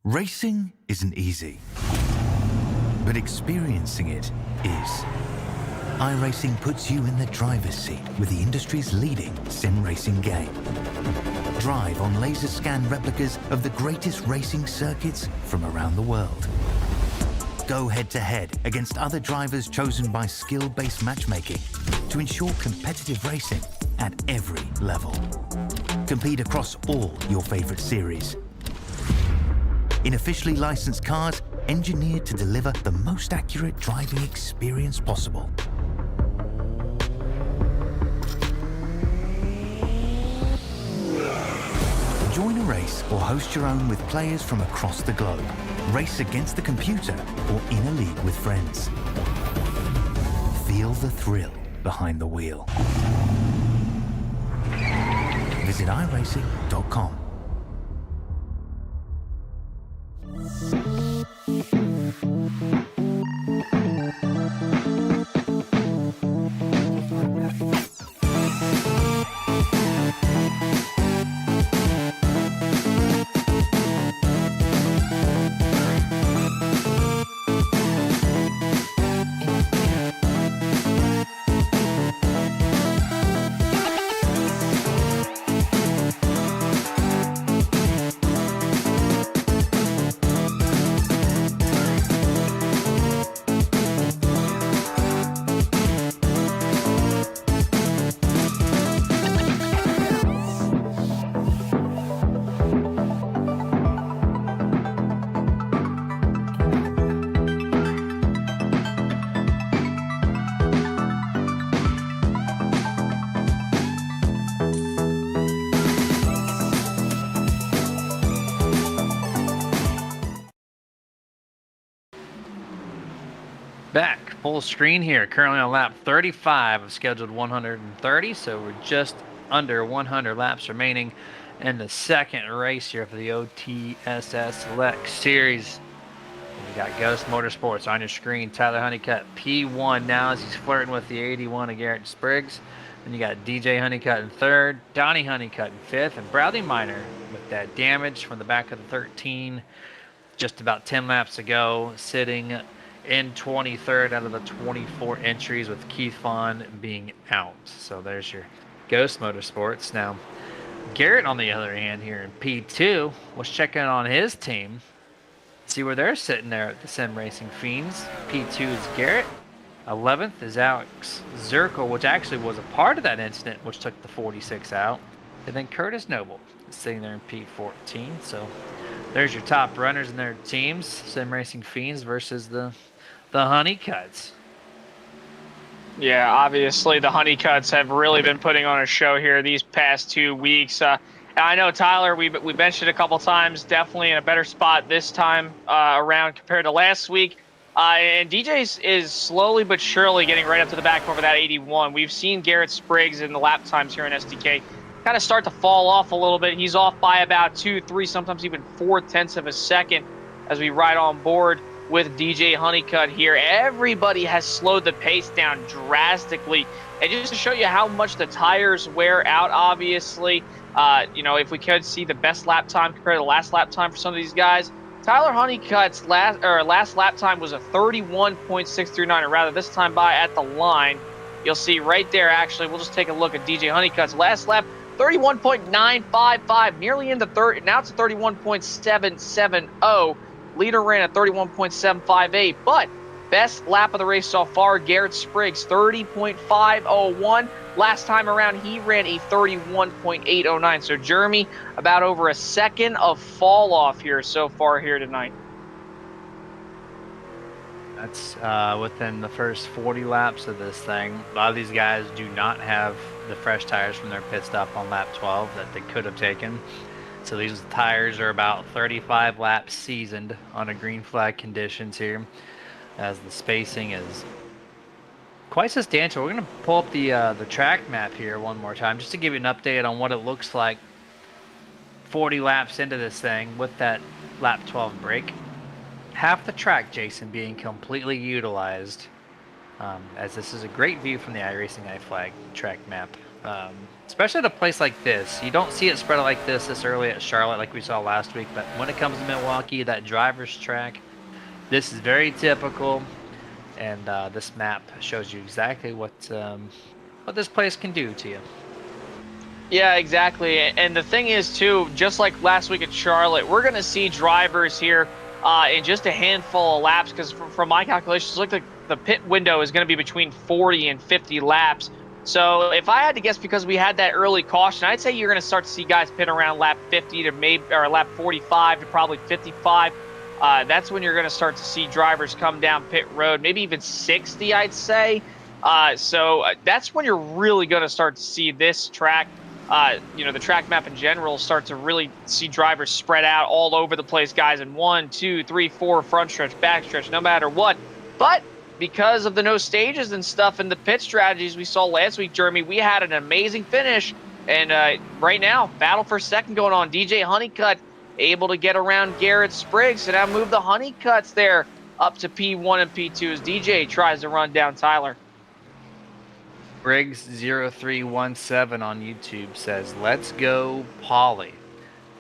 Speaker 5: Racing isn't easy, but experiencing it is. iRacing puts you in the driver's seat with the industry's leading sim racing game. Drive on laser scan replicas of the greatest racing circuits from around the world. Go head-to-head against other drivers chosen by skill-based matchmaking to ensure competitive racing at every level. Compete across all your favorite series. In officially licensed cars, engineered to deliver the most accurate driving experience possible. Join a race or host your own with players from across the globe. Race against the computer or in a league with friends. Feel the thrill behind the wheel. Visit iRacing.com.
Speaker 2: Back full screen here, currently on lap 35 of scheduled 130, so we're just under 100 laps remaining in the second race here for the OTSS Select Series. And you got Ghost Motorsports on your screen. Tyler Honeycutt P1 now as he's flirting with the 81 of Garrett Spriggs. Then you got DJ Honeycutt in third, Donnie Honeycutt in fifth, and Bradley Miner with that damage from the back of the 13 just about 10 laps ago, sitting in 23rd out of the 24 entries, with Keith Vaughn being out. So there's your Ghost Motorsports. Now, Garrett, on the other hand, here in P2, was checking on his team. See where they're sitting there at the Sim Racing Fiends. P2 is Garrett. 11th is Alex Zirkle, which actually was a part of that incident, which took the 46 out. And then Curtis Noble is sitting there in P14. So there's your top runners and their teams. Sim Racing Fiends versus the Honeycutts.
Speaker 3: Yeah, obviously the Honeycutts have really been putting on a show here these past 2 weeks. I know, Tyler, we mentioned a couple times, definitely in a better spot this time around compared to last week. And DJ is slowly but surely getting right up to the back over that 81. We've seen Garrett Spriggs in the lap times here in SDK kind of start to fall off a little bit. He's off by about 2, 3, sometimes even 4/10 of a second as we ride on board with DJ Honeycutt here. Everybody has slowed the pace down drastically. And just to show you how much the tires wear out, obviously, if we could see the best lap time compared to the last lap time for some of these guys, Tyler Honeycutt's last lap time was a 31.639, or rather this time by at the line. You'll see right there, actually, we'll just take a look at DJ Honeycutt's last lap, 31.955, nearly into third. Now it's a 31.770. Leader ran at 31.758, but best lap of the race so far, Garrett Spriggs, 30.501. Last time around, he ran a 31.809. So, Jeremy, about over a second of fall off here so far here tonight.
Speaker 2: That's within the first 40 laps of this thing. A lot of these guys do not have the fresh tires from their pit stop on lap 12 that they could have taken. So these tires are about 35 laps seasoned on a green flag conditions here, as the spacing is quite substantial. We're going to pull up the track map here one more time just to give you an update on what it looks like 40 laps into this thing with that lap 12 break. Half the track, Jason, being completely utilized, as this is a great view from the iRacing iFlag track map. Especially at a place like this. You don't see it spread out like this early at Charlotte like we saw last week, but when it comes to Milwaukee, that driver's track, this is very typical, and this map shows you exactly what this place can do to you.
Speaker 3: Yeah, exactly. And the thing is, too, just like last week at Charlotte, we're going to see drivers here in just a handful of laps, because from my calculations, look like the pit window is going to be between 40 and 50 laps. So if I had to guess, because we had that early caution, I'd say you're going to start to see guys pit around lap 50 to lap 45 to probably 55. That's when you're going to start to see drivers come down pit road, maybe even 60, I'd say. So that's when you're really going to start to see this track, the track map in general, start to really see drivers spread out all over the place, guys, in 1, 2, 3, 4, front stretch, back stretch, no matter what. But because of the no stages and stuff and the pit strategies we saw last week, Jeremy, we had an amazing finish. And right now, battle for second going on. DJ Honeycutt able to get around Garrett Spriggs, and now move the Honeycutts there up to P1 and P2 as DJ tries to run down Tyler.
Speaker 2: Briggs0317 on YouTube says, "Let's go, Pauly."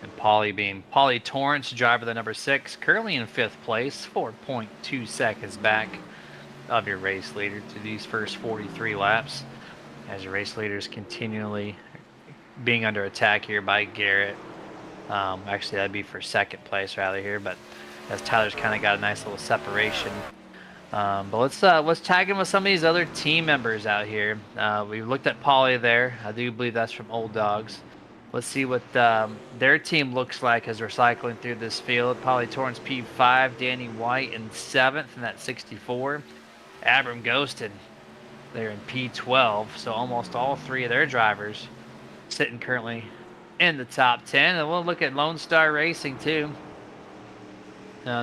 Speaker 2: And Pauly being Pauly Torrance, driver the number 6, currently in 5th place, 4.2 seconds back of your race leader to these first 43 laps, as your race leader is continually being under attack here by Garrett. Actually, that'd be for 2nd place rather here, but as Tyler's kind of got a nice little separation. But let's tag in with some of these other team members out here. We looked at Pauly there. I do believe that's from Old Dogs. Let's see what their team looks like as we're cycling through this field. Pauly Torrance P5, Danny White in 7th in that 64. Abram Ghosted, they're in P12. So almost all 3 of their drivers sitting currently in the top 10. And we'll look at Lone Star Racing too.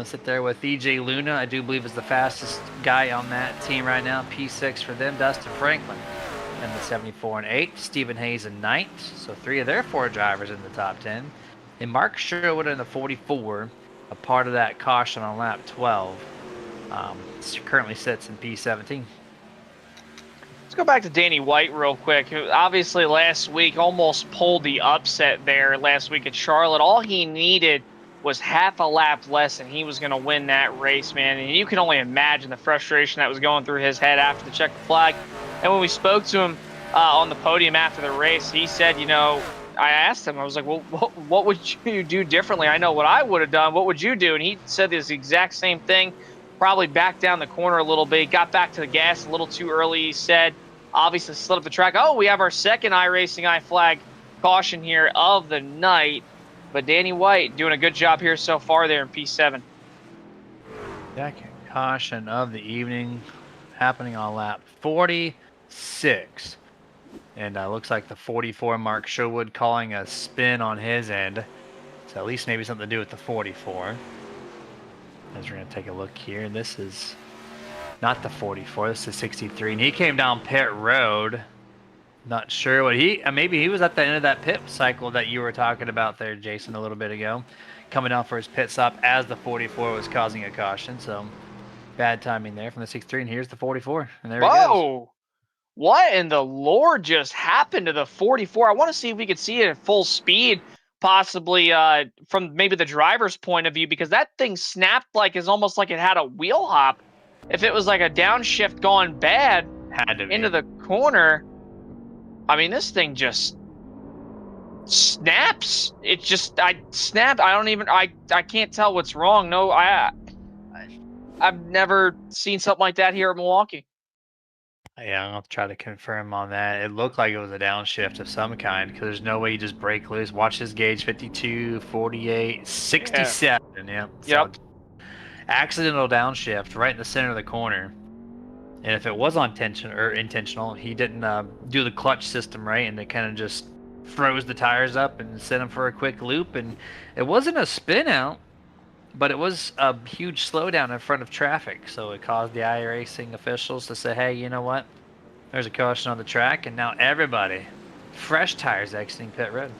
Speaker 2: Sit there with EJ Luna, I do believe is the fastest guy on that team right now. P6 for them. Dustin Franklin in the 74 and 8. Stephen Hayes in 9th. So 3 of their 4 drivers in the top 10. And Mark Sherwood in the 44, a part of that caution on lap 12. Currently sits in P17.
Speaker 3: Let's go back to Danny White real quick, who obviously last week almost pulled the upset there last week at Charlotte. All he needed was half a lap less, and he was going to win that race, man. And you can only imagine the frustration that was going through his head after the checkered flag. And when we spoke to him on the podium after the race, he said, I asked him, I was like, well, what would you do differently? I know what I would have done. What would you do? And he said this exact same thing, probably backed down the corner a little bit, got back to the gas a little too early, he said. Obviously slid up the track. Oh, we have our second iRacing iFlag caution here of the night. But Danny White doing a good job here so far there in P7.
Speaker 2: Second caution of the evening happening on lap 46. And looks like the 44, Mark Sherwood, calling a spin on his end. So at least maybe something to do with the 44. As we're going to take a look here. This is not the 44. This is 63. And he came down pit road. Not sure what maybe he was at the end of that pit cycle that you were talking about there, Jason, a little bit ago. Coming down for his pit stop as the 44 was causing a caution. So bad timing there from the 63. And here's the 44. And there he goes.
Speaker 3: Whoa! What in the Lord just happened to the 44? I want to see if we could see it at full speed. possibly from maybe the driver's point of view, because that thing snapped like is almost like it had a wheel hop. If it was like a downshift gone bad
Speaker 2: Had to be.
Speaker 3: into the corner, I mean, this thing just snaps. It just, I snapped. I don't even, I can't tell what's wrong. No, I've never seen something like that here at Milwaukee.
Speaker 2: Yeah, I'll try to confirm on that. It looked like it was a downshift of some kind because there's no way you just break loose. Watch this gauge: 52, 48, 67. Yeah.
Speaker 3: Yep.
Speaker 2: Accidental downshift right in the center of the corner. And if it was on tension or intentional, he didn't do the clutch system right, and it kind of just froze the tires up and sent him for a quick loop. And it wasn't a spin out, but it was a huge slowdown in front of traffic, so it caused the iRacing officials to say, hey, you know what? There's a caution on the track, and now everybody, fresh tires exiting pit road.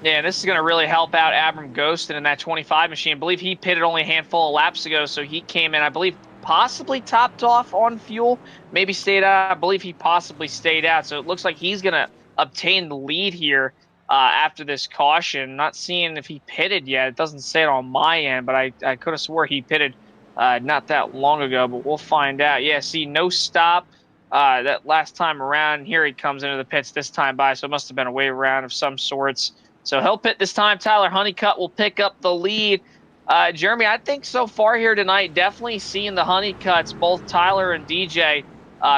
Speaker 3: Yeah, this is going to really help out Abram Ghostin in that 25 machine. I believe he pitted only a handful of laps ago, so he came in, I believe, possibly topped off on fuel, maybe stayed out. I believe he possibly stayed out, so it looks like he's going to obtain the lead here after this caution. Not seeing if he pitted yet. It doesn't say it on my end, but I could have swore he pitted not that long ago, but we'll find out. Yeah, see, no stop that last time around. Here he comes into the pits this time by, so it must have been a wave around of some sorts. So he'll pit this time. Tyler Honeycutt will pick up the lead. Jeremy, I think so far here tonight, definitely seeing the Honeycutts, both Tyler and DJ,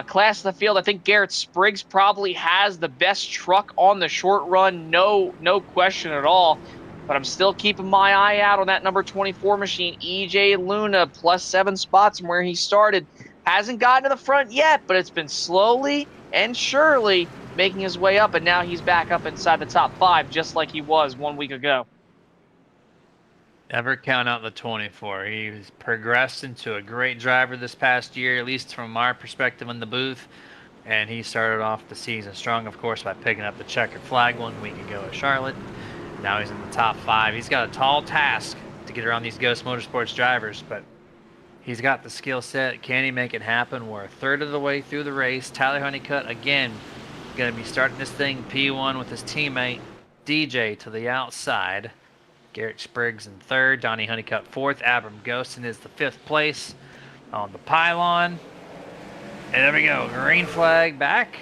Speaker 3: class of the field. I think Garrett Spriggs probably has the best truck on the short run, no question at all. But I'm still keeping my eye out on that number 24 machine, EJ Luna, plus 7 spots from where he started. Hasn't gotten to the front yet, but it's been slowly and surely making his way up, and now he's back up inside the top 5, just like he was 1 week ago.
Speaker 2: Never count out the 24. He's progressed into a great driver this past year, at least from our perspective in the booth. And he started off the season strong, of course, by picking up the checkered flag 1 week ago at Charlotte. Now he's in the top 5. He's got a tall task to get around these Ghost Motorsports drivers, but he's got the skill set. Can he make it happen? We're a third of the way through the race. Tyler Honeycutt, again, going to be starting this thing P1 with his teammate DJ to the outside. Garrett Spriggs in 3rd, Donnie Honeycutt 4th, Abram Ghostin is the 5th place on the pylon. And there we go, green flag back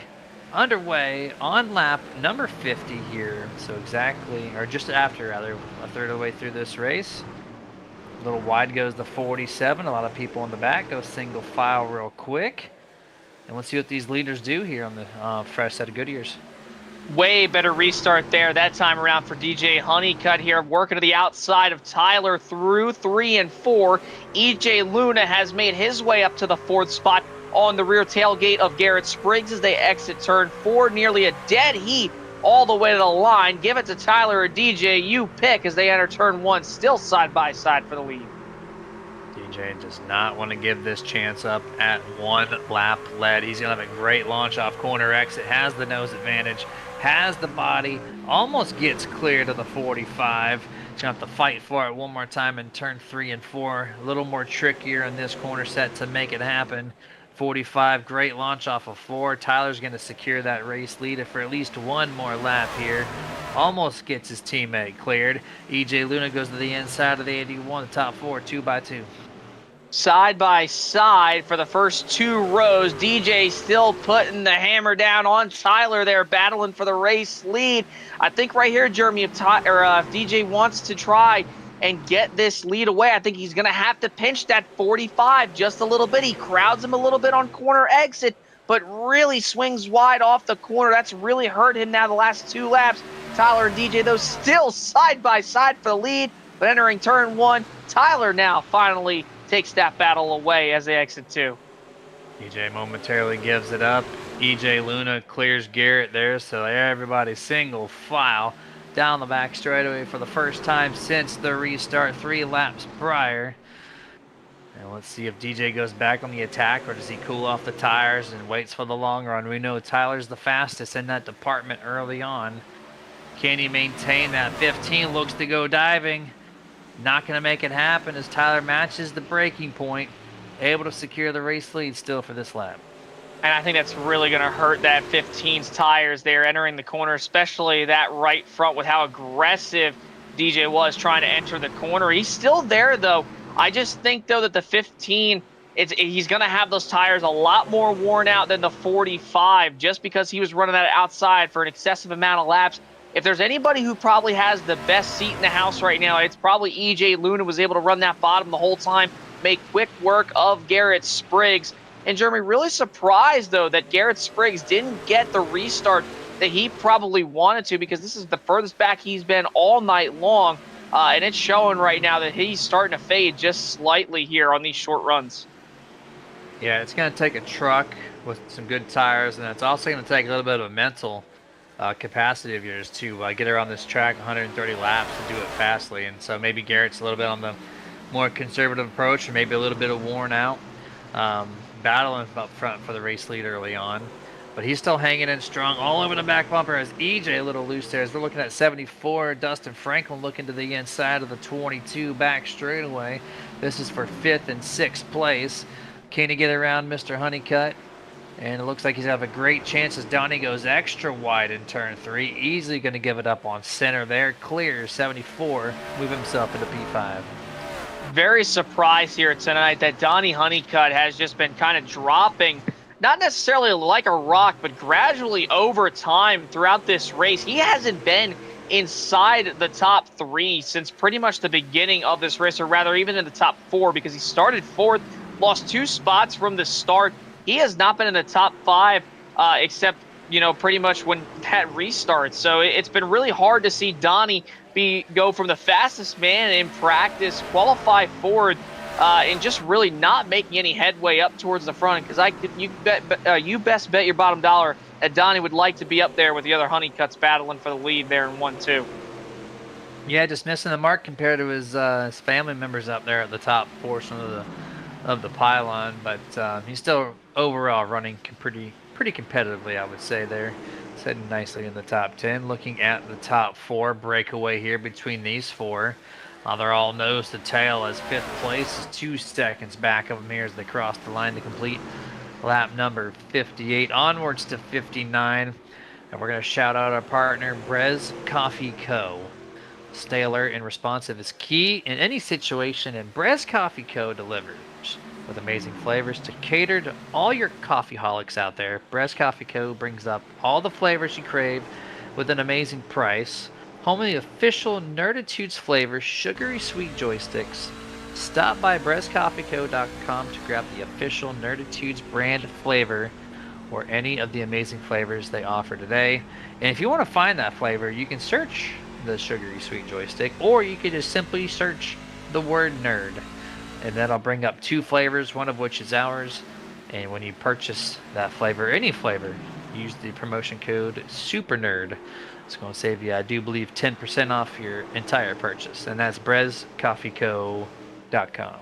Speaker 2: underway on lap number 50 here. So exactly, or just after rather, a third of the way through this race. A little wide goes the 47. A lot of people in the back go single file real quick. And let's see what these leaders do here on the fresh set of Goodyears.
Speaker 3: Way better restart there that time around for DJ Honeycutt here, working to the outside of Tyler through 3 and 4. EJ Luna has made his way up to the 4th spot on the rear tailgate of Garrett Spriggs as they exit turn 4. Nearly a dead heat all the way to the line. Give it to Tyler or DJ. You pick as they enter turn 1, still side by side for the lead.
Speaker 2: DJ does not want to give this chance up at 1 lap lead. He's going to have a great launch off corner exit, has the nose advantage, has the body, almost gets clear to the 45. He's going to have to fight for it one more time in turn 3 and 4. A little more trickier in this corner set to make it happen. 45, great launch off of 4. Tyler's going to secure that race lead for at least one more lap here. Almost gets his teammate cleared. EJ Luna goes to the inside of the 81, the top 4, 2 by 2.
Speaker 3: Side by side for the first 2 rows. DJ still putting the hammer down on Tyler there, battling for the race lead. I think right here, Jeremy, if DJ wants to try and get this lead away, I think he's going to have to pinch that 45 just a little bit. He crowds him a little bit on corner exit, but really swings wide off the corner. That's really hurt him now the last 2 laps. Tyler and DJ, though, still side by side for the lead, but entering turn 1, Tyler now finally takes that battle away as they exit 2.
Speaker 2: EJ momentarily gives it up. EJ Luna clears Garrett there, so everybody's single file down the back straightaway for the first time since the restart 3 laps prior. And let's see if DJ goes back on the attack, or does he cool off the tires and waits for the long run. We know Tyler's the fastest in that department early on. Can he maintain that? 15 looks to go diving. Not going to make it happen as Tyler matches the breaking point, able to secure the race lead still for this lap.
Speaker 3: And I think that's really going to hurt that 15's tires there entering the corner, especially that right front with how aggressive DJ was trying to enter the corner. He's still there, though. I just think, though, that the 15, he's going to have those tires a lot more worn out than the 45 just because he was running that outside for an excessive amount of laps. If there's anybody who probably has the best seat in the house right now, it's probably EJ Luna. Was able to run that bottom the whole time, make quick work of Garrett Spriggs. And Jeremy, really surprised, though, that Garrett Spriggs didn't get the restart that he probably wanted to, because this is the furthest back he's been all night long. And it's showing right now that he's starting to fade just slightly here on these short runs.
Speaker 2: Yeah, it's going to take a truck with some good tires, and it's also going to take a little bit of a mental capacity of yours to get around this track 130 laps to do it fastly. And so maybe Garrett's a little bit on the more conservative approach, or maybe a little bit of worn out. Battling up front for the race lead early on, but he's still hanging in strong all over the back bumper as EJ a little loose there as we're looking at 74. Dustin Franklin looking to the inside of the 22 back straightaway. This is for 5th and 6th place. Can he get around Mr. Honeycutt? And it looks like he's have a great chance as Donnie goes extra wide in turn 3. Easily going to give it up on center there. Clears 74, move himself into P5.
Speaker 3: Very surprised here tonight that Donnie Honeycutt has just been kind of dropping, not necessarily like a rock, but gradually over time throughout this race. He hasn't been inside the top 3 since pretty much the beginning of this race, or rather even in the top 4, because he started 4th, lost 2 spots from the start. He has not been in the top 5 except, pretty much when that restarts. So it's been really hard to see Donnie go from the fastest man in practice, qualify forward, and just really not making any headway up towards the front. Because you best bet your bottom dollar that Donnie would like to be up there with the other Honeycutts battling for the lead there in 1-2.
Speaker 2: Yeah, just missing the mark compared to his family members up there at the top portion of the pylon, but he's still overall running pretty competitively, I would say there. Heading nicely in the top 10. Looking at the top 4, breakaway here between these 4. They're all nose to tail as 5th place is 2 seconds back of them here as they cross the line to complete lap number 58. Onwards to 59. And we're going to shout out our partner, Brez Coffee Co. Stay alert and responsive is key in any situation, and Brez Coffee Co. delivers with amazing flavors to cater to all your coffeeholics out there. Brez Coffee Co. brings up all the flavors you crave with an amazing price. Home of the official Nerditudes flavor sugary sweet joysticks. Stop by BrezCoffeeCo.com to grab the official Nerditudes brand flavor or any of the amazing flavors they offer today. And if you want to find that flavor, you can search the sugary sweet joystick, or you can just simply search the word nerd. And that'll bring up 2 flavors, one of which is ours. And when you purchase that flavor, any flavor, use the promotion code SUPERNERD. It's going to save you, I do believe, 10% off your entire purchase. And that's BrezCoffeeCo.com.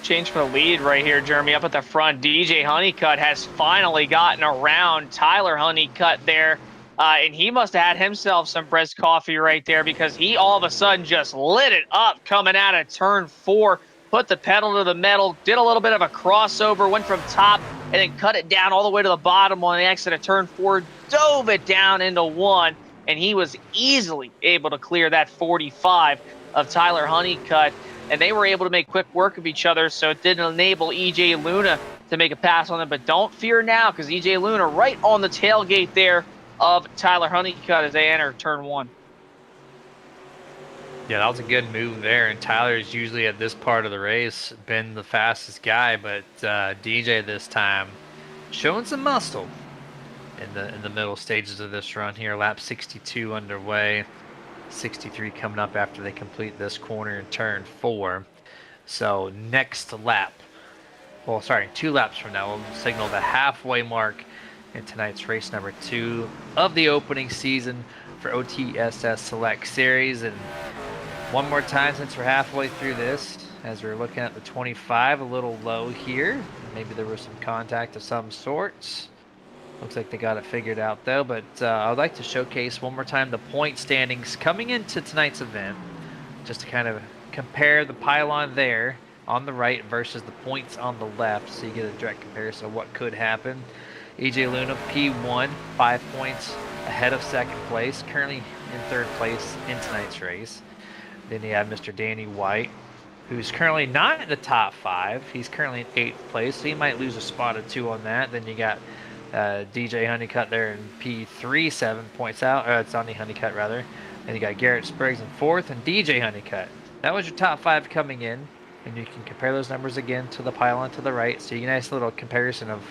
Speaker 3: Change for the lead right here, Jeremy, up at the front. DJ Honeycutt has finally gotten around Tyler Honeycutt there. And he must have had himself some Brez coffee right there, because he all of a sudden just lit it up coming out of turn 4, put the pedal to the metal, did a little bit of a crossover, went from top, and then cut it down all the way to the bottom on the exit of turn 4, dove it down into 1, and he was easily able to clear that 45 of Tyler Honeycutt. And they were able to make quick work of each other, so it didn't enable EJ Luna to make a pass on them. But don't fear now, because EJ Luna right on the tailgate there of Tyler Honeycutt as they enter turn 1.
Speaker 2: Yeah, that was a good move there, and Tyler's usually at this part of the race been the fastest guy, but DJ this time showing some muscle in the middle stages of this run here. Lap 62 underway, 63 coming up after they complete this corner in turn 4. So next lap, well, sorry, 2 laps from now, we'll signal the halfway mark in tonight's race number 2 of the opening season for OTSS Select Series. And one more time, since we're halfway through this, as we're looking at the 25, a little low here. Maybe there was some contact of some sorts. Looks like they got it figured out though, but I would like to showcase one more time the point standings coming into tonight's event, just to kind of compare the pylon there on the right versus the points on the left, so you get a direct comparison of what could happen. EJ Luna, P1, 5 points ahead of second place, currently in third place in tonight's race. Then you have Mr. Danny White, who's currently not in the top 5. He's currently in 8th place, so he might lose a spot or 2 on that. Then you got DJ Honeycutt there in P3, 7 points out. It's on the Honeycutt, rather. And you got Garrett Spriggs in 4th and DJ Honeycutt. That was your top 5 coming in, and you can compare those numbers again to the pylon to the right, so you get a nice little comparison of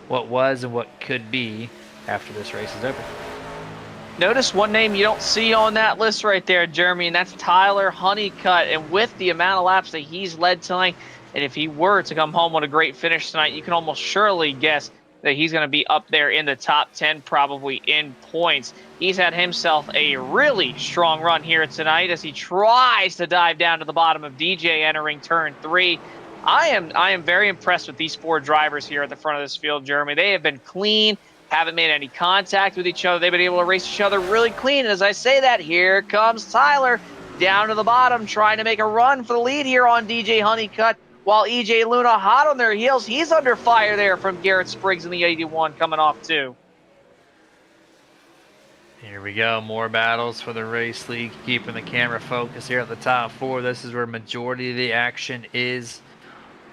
Speaker 2: what was and what could be after this race is over.
Speaker 3: Notice one name you don't see on that list right there, Jeremy, and that's Tyler Honeycutt. And with the amount of laps that he's led tonight, and if he were to come home with a great finish tonight, you can almost surely guess that he's going to be up there in the top 10, probably in points. He's had himself a really strong run here tonight as he tries to dive down to the bottom of DJ entering turn 3. I am very impressed with these 4 drivers here at the front of this field, Jeremy. They have been clean, haven't made any contact with each other. They've been able to race each other really clean. And as I say that, here comes Tyler down to the bottom, trying to make a run for the lead here on DJ Honeycutt, while EJ Luna hot on their heels. He's under fire there from Garrett Spriggs in the 81 coming off too.
Speaker 2: Here we go, more battles for the race league, keeping the camera focused here at the top 4. This is where majority of the action is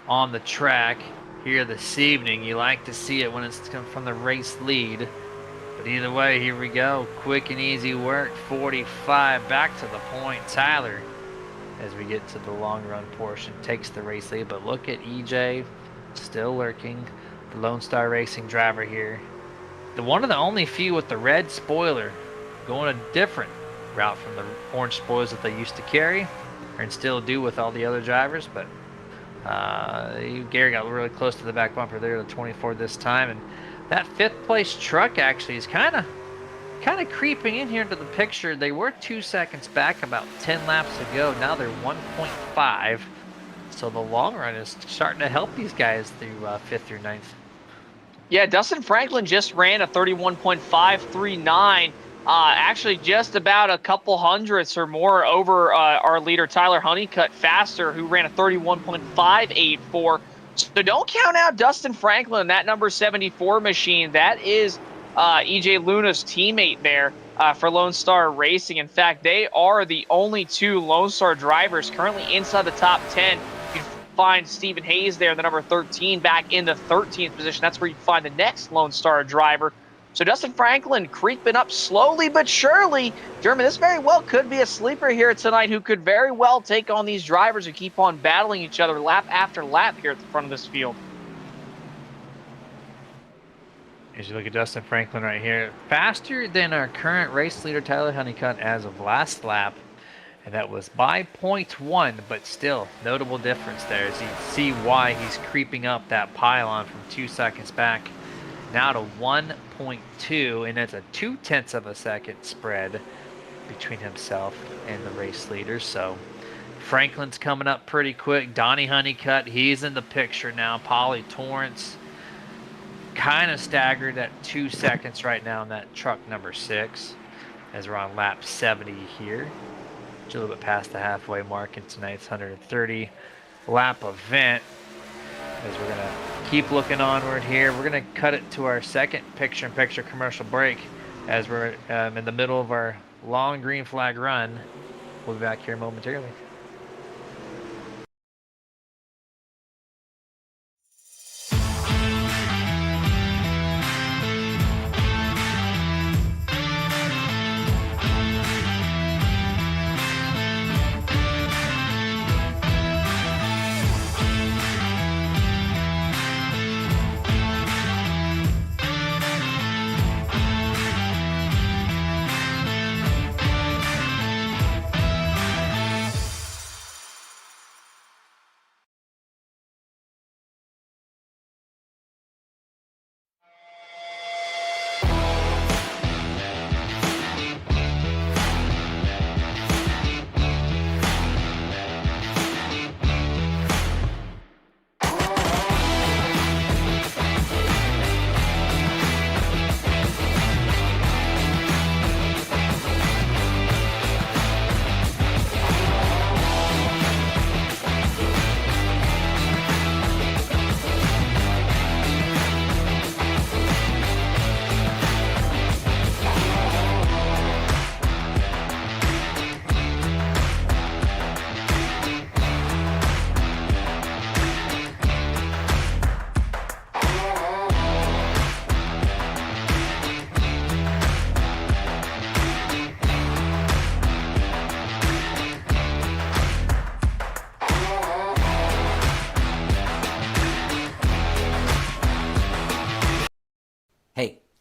Speaker 2: on the track here this evening. You like to see it when it's come from the race lead, but either way, here we go, quick and easy work. 45 back to the point. Tyler, as we get to the long run portion, takes the race lead, but look at EJ still lurking, the Lone Star Racing driver here, the one of the only few with the red spoiler, going a different route from the orange spoilers that they used to carry and still do with all the other drivers. But Gary got really close to the back bumper there, the 24 this time, and that 5th place truck actually is kind of creeping in here into the picture. They were 2 seconds back about 10 laps ago. Now they're 1.5, so the long run is starting to help these guys through 5th through 9th.
Speaker 3: Yeah, Dustin Franklin just ran a 31.539. Actually, just about a couple hundredths or more over our leader Tyler Honeycutt faster, who ran a 31.584. So don't count out Dustin Franklin, that number 74 machine. That is EJ Luna's teammate there for Lone Star Racing. In fact, they are the only 2 Lone Star drivers currently inside the top 10. You find Stephen Hayes there, the number 13, back in the 13th position. That's where you find the next Lone Star driver. So Dustin Franklin creeping up slowly but surely. Jeremy, this very well could be a sleeper here tonight who could very well take on these drivers who keep on battling each other lap after lap here at the front of this field.
Speaker 2: As you look at Dustin Franklin right here, faster than our current race leader Tyler Honeycutt as of last lap, and that was by 0.1, but still notable difference there as you see why he's creeping up that pylon from 2 seconds back now to 1.2, and it's a 0.2 of a second spread between himself and the race leader. So Franklin's coming up pretty quick. Donnie Honeycutt, he's in the picture now. Polly Torrance kind of staggered at 2 seconds right now in that truck number 6 as we're on lap 70 here. Just a little bit past the halfway mark in tonight's 130 lap event. As we're gonna keep looking onward here, we're gonna cut it to our second picture-in-picture commercial break as we're in the middle of our long green flag run. We'll be back here momentarily.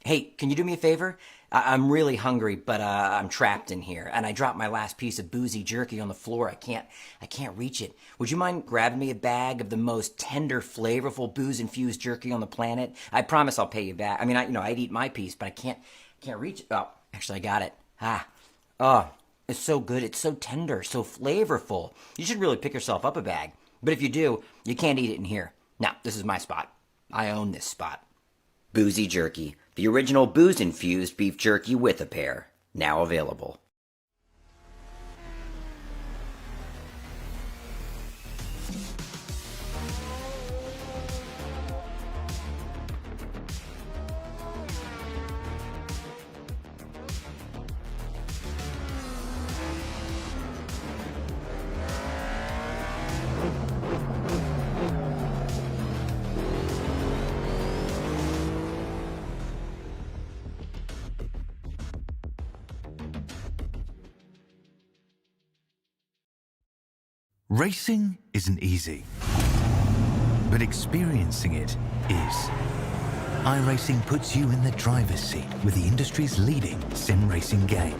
Speaker 4: Hey, can you do me a favor? I'm really hungry, but I'm trapped in here, and I dropped my last piece of boozy jerky on the floor. I can't reach it. Would you mind grabbing me a bag of the most tender, flavorful booze-infused jerky on the planet? I promise I'll pay you back. I mean, I'd eat my piece, but I can't reach it. Oh, actually, I got it. Oh, it's so good. It's so tender, so flavorful. You should really pick yourself up a bag. But if you do, you can't eat it in here. Now, this is my spot. I own this spot. Boozy Jerky, the original booze-infused beef jerky with a pair. Now available.
Speaker 5: Racing isn't easy, but experiencing it is. iRacing puts you in the driver's seat with the industry's leading sim racing game.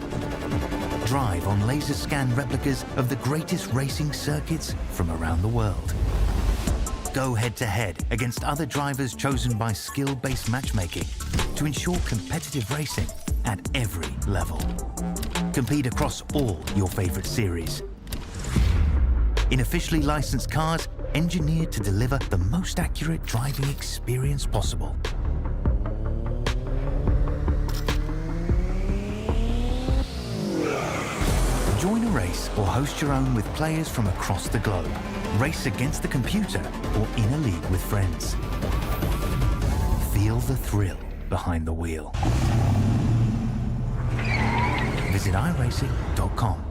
Speaker 5: Drive on laser scan replicas of the greatest racing circuits from around the world. Go head-to-head against other drivers chosen by skill-based matchmaking to ensure competitive racing at every level. Compete across all your favorite series in officially licensed cars engineered to deliver the most accurate driving experience possible. Join a race or host your own with players from across the globe. Race against the computer or in a league with friends. Feel the thrill behind the wheel. Visit iRacing.com.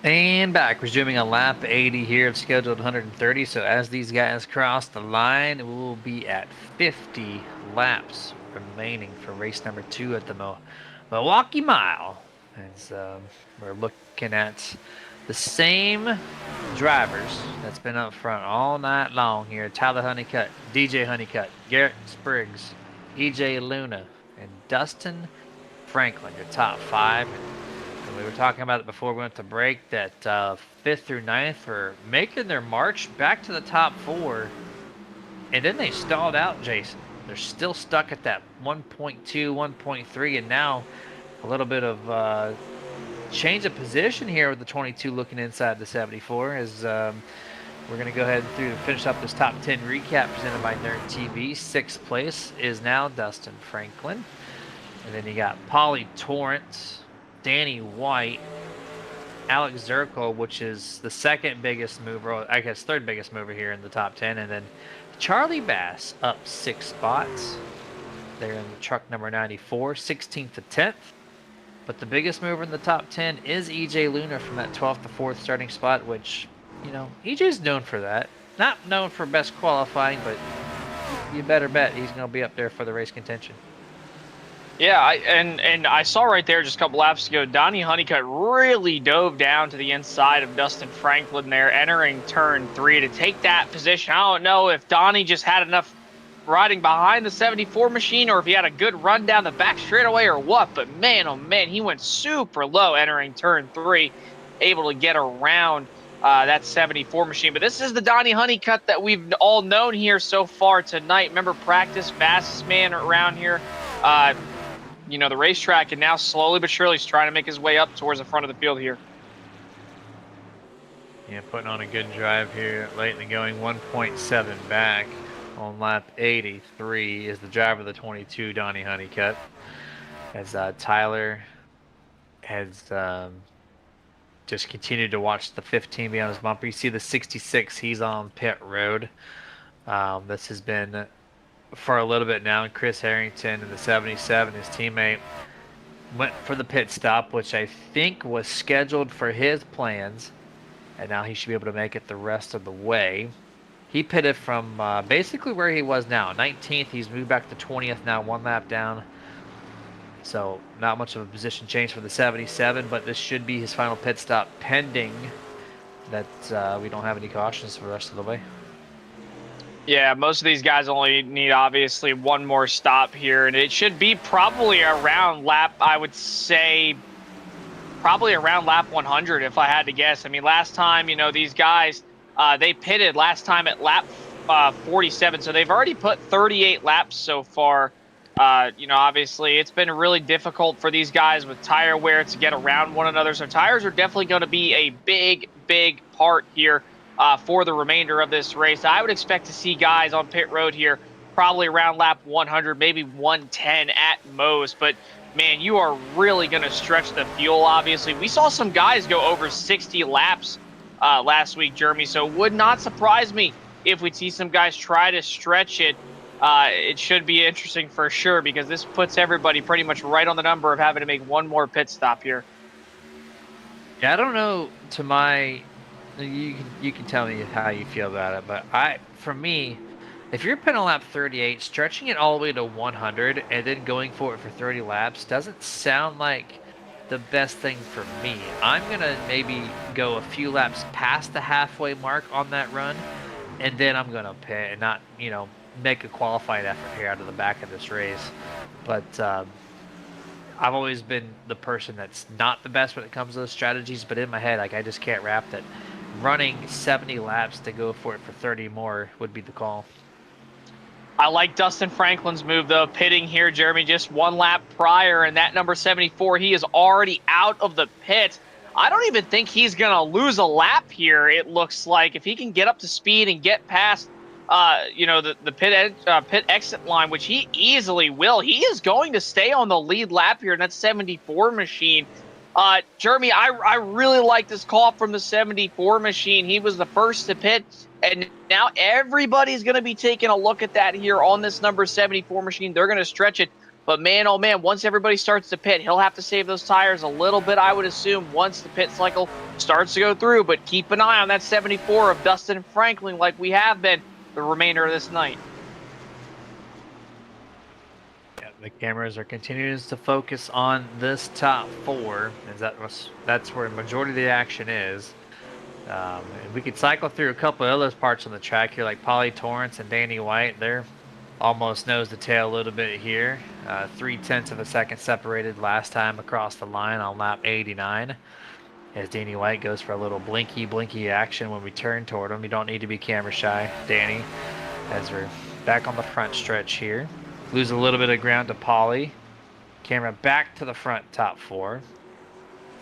Speaker 2: And back, resuming a lap 80 here of scheduled 130. So as these guys cross the line, we will be at 50 laps remaining for race number 2 at the Milwaukee Mile. As we're looking at the same drivers that's been up front all night long here. Tyler Honeycutt, DJ Honeycutt, Garrett Spriggs, EJ Luna, and Dustin Franklin, your top 5. And we were talking about it before we went to break, that 5th through 9th were making their march back to the top 4. And then they stalled out, Jason. They're still stuck at that 1.2, 1.3, and now a little bit of change of position here with the 22 looking inside the 74 as we're going to go ahead and finish up this top 10 recap presented by Nerd TV. 6th place is now Dustin Franklin. And then you got Pauly Torrance, Danny White, Alex Zirkle, which is the second biggest mover, I guess third biggest mover here in the top 10. And then Charlie Bass up 6 spots. They're in the truck number 94, 16th to 10th. But the biggest mover in the top 10 is EJ Luna from that 12th to 4th starting spot, which, you know, EJ's known for that. Not known for best qualifying, but you better bet he's going to be up there for the race contention.
Speaker 3: Yeah, and I saw right there just a couple laps ago, Donnie Honeycutt really dove down to the inside of Dustin Franklin there, entering turn 3 to take that position. I don't know if Donnie just had enough riding behind the 74 machine or if he had a good run down the back straightaway or what, but man, oh man, he went super low entering turn 3, able to get around that 74 machine. But this is the Donnie Honeycutt that we've all known here so far tonight. Remember, practice, fastest man around here. You know, the racetrack, and now slowly but surely he's trying to make his way up towards the front of the field here.
Speaker 2: Yeah, putting on a good drive here late in the going. 1.7 back on lap 83 is the driver of the 22, Donnie Honeycutt. As Tyler has just continued to watch the 15 be on his bumper. You see the 66, he's on pit road. This has been for a little bit now. Chris Harrington and the 77, his teammate, went for the pit stop, which I think was scheduled for his plans, and now he should be able to make it the rest of the way. He pitted from basically where he was now, 19th. He's moved back to 20th now, 1 lap down. So not much of a position change for the 77, but this should be his final pit stop, pending that we don't have any cautions for the rest of the way.
Speaker 3: Yeah, most of these guys only need obviously one more stop here, and it should be probably around lap, I would say, probably around lap 100 if I had to guess. I mean, last time, you know, these guys, they pitted last time at lap 47, so they've already put 38 laps so far. You know, obviously, it's been really difficult for these guys with tire wear to get around one another, so tires are definitely going to be a big, big part here for the remainder of this race. I would expect to see guys on pit road here probably around lap 100, maybe 110 at most. But, man, you are really going to stretch the fuel, obviously. We saw some guys go over 60 laps last week, Jeremy, so it would not surprise me if we see some guys try to stretch it. It should be interesting for sure, because this puts everybody pretty much right on the number of having to make one more pit stop here.
Speaker 2: Yeah, I don't know you can tell me how you feel about it, but for me, if you're pitting on lap 38, stretching it all the way to 100 and then going for it for 30 laps doesn't sound like the best thing for me. I'm going to maybe go a few laps past the halfway mark on that run, and then I'm going to pit and not, you know, make a qualified effort here out of the back of this race. But I've always been the person that's not the best when it comes to those strategies, but in my head, like, I just can't wrap that running 70 laps to go for it for 30 more would be the call.
Speaker 3: I like Dustin Franklin's move, though, pitting here, Jeremy, just 1 lap prior, and that number 74, he is already out of the pit. I don't even think he's going to lose a lap here, it looks like. If he can get up to speed and get past you know, the pit exit line, which he easily will, he is going to stay on the lead lap here in that 74 machine. Jeremy, I really like this call from the 74 machine. He was the first to pit, and now everybody's going to be taking a look at that here on this number 74 machine. They're going to stretch it. But, man, oh, man, once everybody starts to pit, he'll have to save those tires a little bit, I would assume, once the pit cycle starts to go through. But keep an eye on that 74 of Dustin Franklin like we have been the remainder of this night.
Speaker 2: Yeah, the cameras are continuing to focus on this top 4, as that's where the majority of the action is. And we could cycle through a couple of other parts on the track here, like Polly Torrance and Danny White. They're almost nose to tail a little bit here. 0.3 of a second separated last time across the line on lap 89. As Danny White goes for a little blinky action when we turn toward him. You don't need to be camera shy, Danny, as we're back on the front stretch here. Lose a little bit of ground to Polly. Camera back to the front top 4.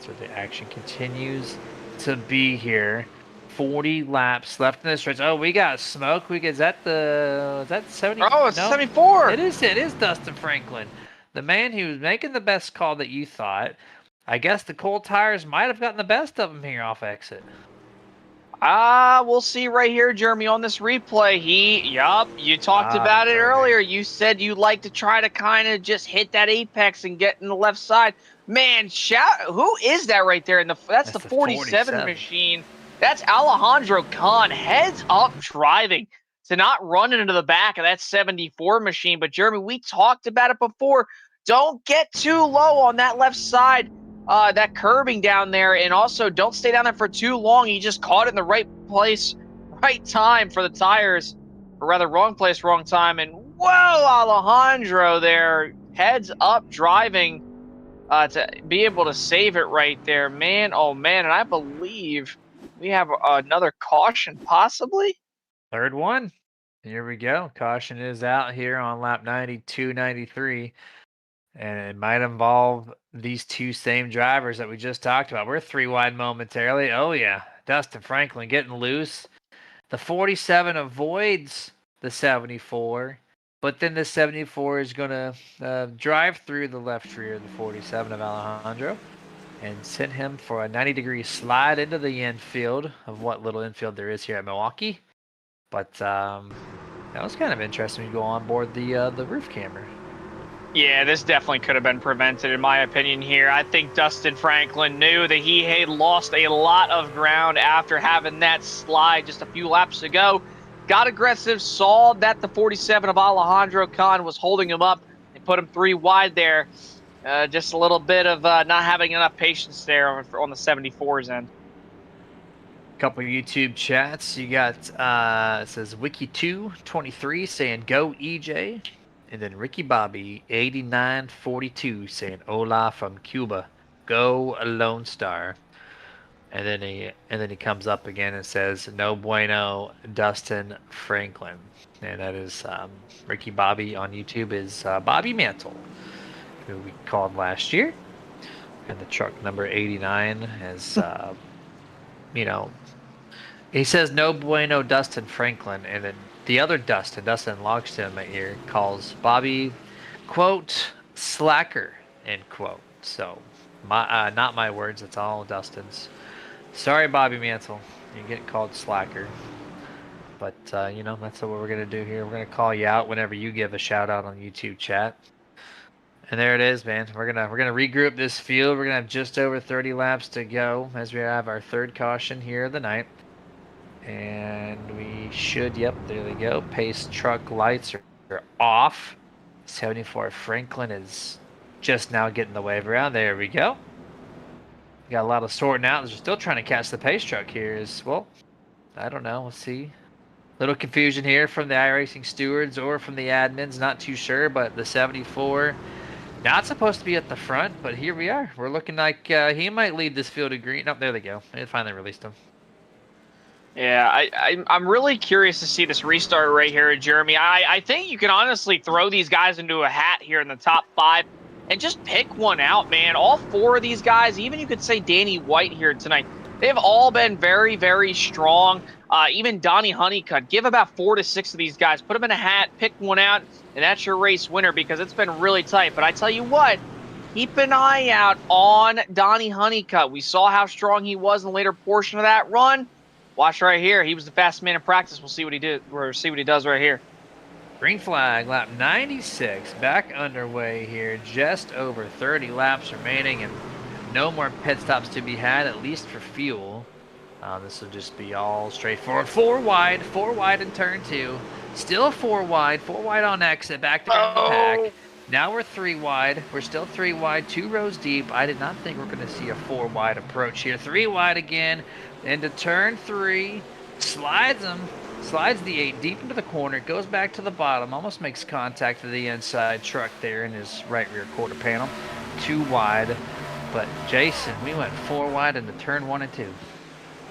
Speaker 2: So the action continues to be here. 40 laps left in this stretch. Oh, we got smoke. Is that 70?
Speaker 3: Oh, it's
Speaker 2: no,
Speaker 3: 74.
Speaker 2: It is Dustin Franklin, the man who was making the best call that you thought. I guess the cold tires might have gotten the best of him here off exit.
Speaker 3: We'll see right here, Jeremy, on this replay. You talked about it earlier. You said you'd like to try to kind of just hit that apex and get in the left side. Man, who is that right there? That's the 47 machine. That's Alejandro Khan, heads up driving to not run into the back of that 74 machine. But, Jeremy, we talked about it before. Don't get too low on that left side, that curbing down there. And also, don't stay down there for too long. He just caught it in the right place, right time for the tires. Or rather, wrong place, wrong time. And, whoa, Alejandro there, heads up driving to be able to save it right there. Man, oh, man. And I believe we have another caution, possibly.
Speaker 2: Third one. Here we go. Caution is out here on lap 92, 93. And it might involve these two same drivers that we just talked about. We're 3 wide momentarily. Oh, yeah. Dustin Franklin getting loose. The 47 avoids the 74, but then the 74 is going to drive through the left rear of the 47 of Alejandro and send him for a 90-degree slide into the infield of what little infield there is here at Milwaukee. But that was kind of interesting to go on board the roof camera.
Speaker 3: Yeah, this definitely could have been prevented, in my opinion, here. I think Dustin Franklin knew that he had lost a lot of ground after having that slide just a few laps ago. Got aggressive, saw that the 47 of Alejandro Khan was holding him up and put him 3 wide there. Just a little bit of not having enough patience there on the 74's end.
Speaker 2: Couple YouTube chats. You got it says Wiki223 saying go EJ. And then Ricky Bobby 8942 saying hola from Cuba. Go Lone Star. And then he comes up again and says no bueno Dustin Franklin. And that is Ricky Bobby on YouTube is Bobby Mantle, who we called last year. And the truck number 89 has he says no bueno Dustin Franklin, and then the other Dustin Logston here calls Bobby, quote, slacker, end quote. So, not my words, it's all Dustin's. Sorry, Bobby Mantle, you're getting called slacker. But, that's what we're going to do here. We're going to call you out whenever you give a shout out on YouTube chat. And there it is, man. We're gonna regroup this field. We're gonna have just over 30 laps to go as we have our third caution here of the night. And we should, yep, there we go. Pace truck lights are off. 74 Franklin is just now getting the wave around. There we go. We got a lot of sorting out. We're still trying to catch the pace truck here. I don't know. We'll see. Little confusion here from the iRacing stewards or from the admins. Not too sure, but the 74 not supposed to be at the front, but here we are. We're looking like he might lead this field of green. Oh, there they go. They finally released him.
Speaker 3: Yeah, I'm really curious to see this restart right here, Jeremy. I think you can honestly throw these guys into a hat here in the top 5 and just pick one out, man. All 4 of these guys, even you could say Danny White here tonight, they've all been very, very strong. Even Donnie Honeycutt, give about 4 to 6 of these guys, put them in a hat, pick one out, and that's your race winner because it's been really tight. But I tell you what, keep an eye out on Donnie Honeycutt. We saw how strong he was in the later portion of that run. Watch right here. He was the fastest man in practice. We'll see what he did, or see what he does right here.
Speaker 2: Green flag, lap 96, back underway here. Just over 30 laps remaining, and no more pit stops to be had, at least for fuel. This will just be all straightforward. 4 wide in turn 2. Still 4 wide on exit, back to the pack. Now we're 3 wide. We're still 3 wide, 2 rows deep. I did not think we're going to see a 4 wide approach here. 3 wide again. Into turn 3, slides the 8 deep into the corner, goes back to the bottom, almost makes contact with the inside truck there in his right rear quarter panel. 2 wide, but Jason, we went 4 wide into turn 1 and 2.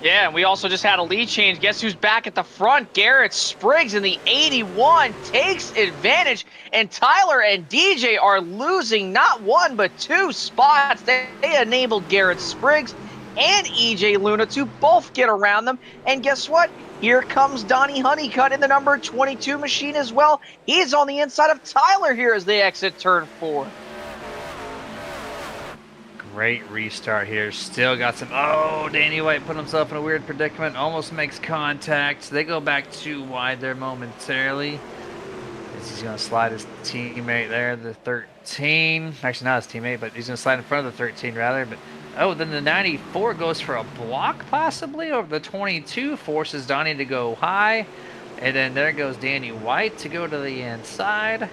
Speaker 3: Yeah, and we also just had a lead change. Guess who's back at the front? Garrett Spriggs in the 81 takes advantage, and Tyler and DJ are losing not 1 but 2 spots. They enabled Garrett Spriggs and EJ Luna to both get around them. And guess what? Here comes Donnie Honeycutt in the number 22 machine as well. He's on the inside of Tyler here as they exit turn 4.
Speaker 2: Great restart here. Still got some. Oh, Danny White put himself in a weird predicament. Almost makes contact. They go back 2 wide there momentarily. He's going to slide his teammate there, the 13. Actually, not his teammate, but he's going to slide in front of the 13 rather. But oh, then the 94 goes for a block possibly over the 22, forces Donnie to go high. And then there goes Danny White to go to the inside.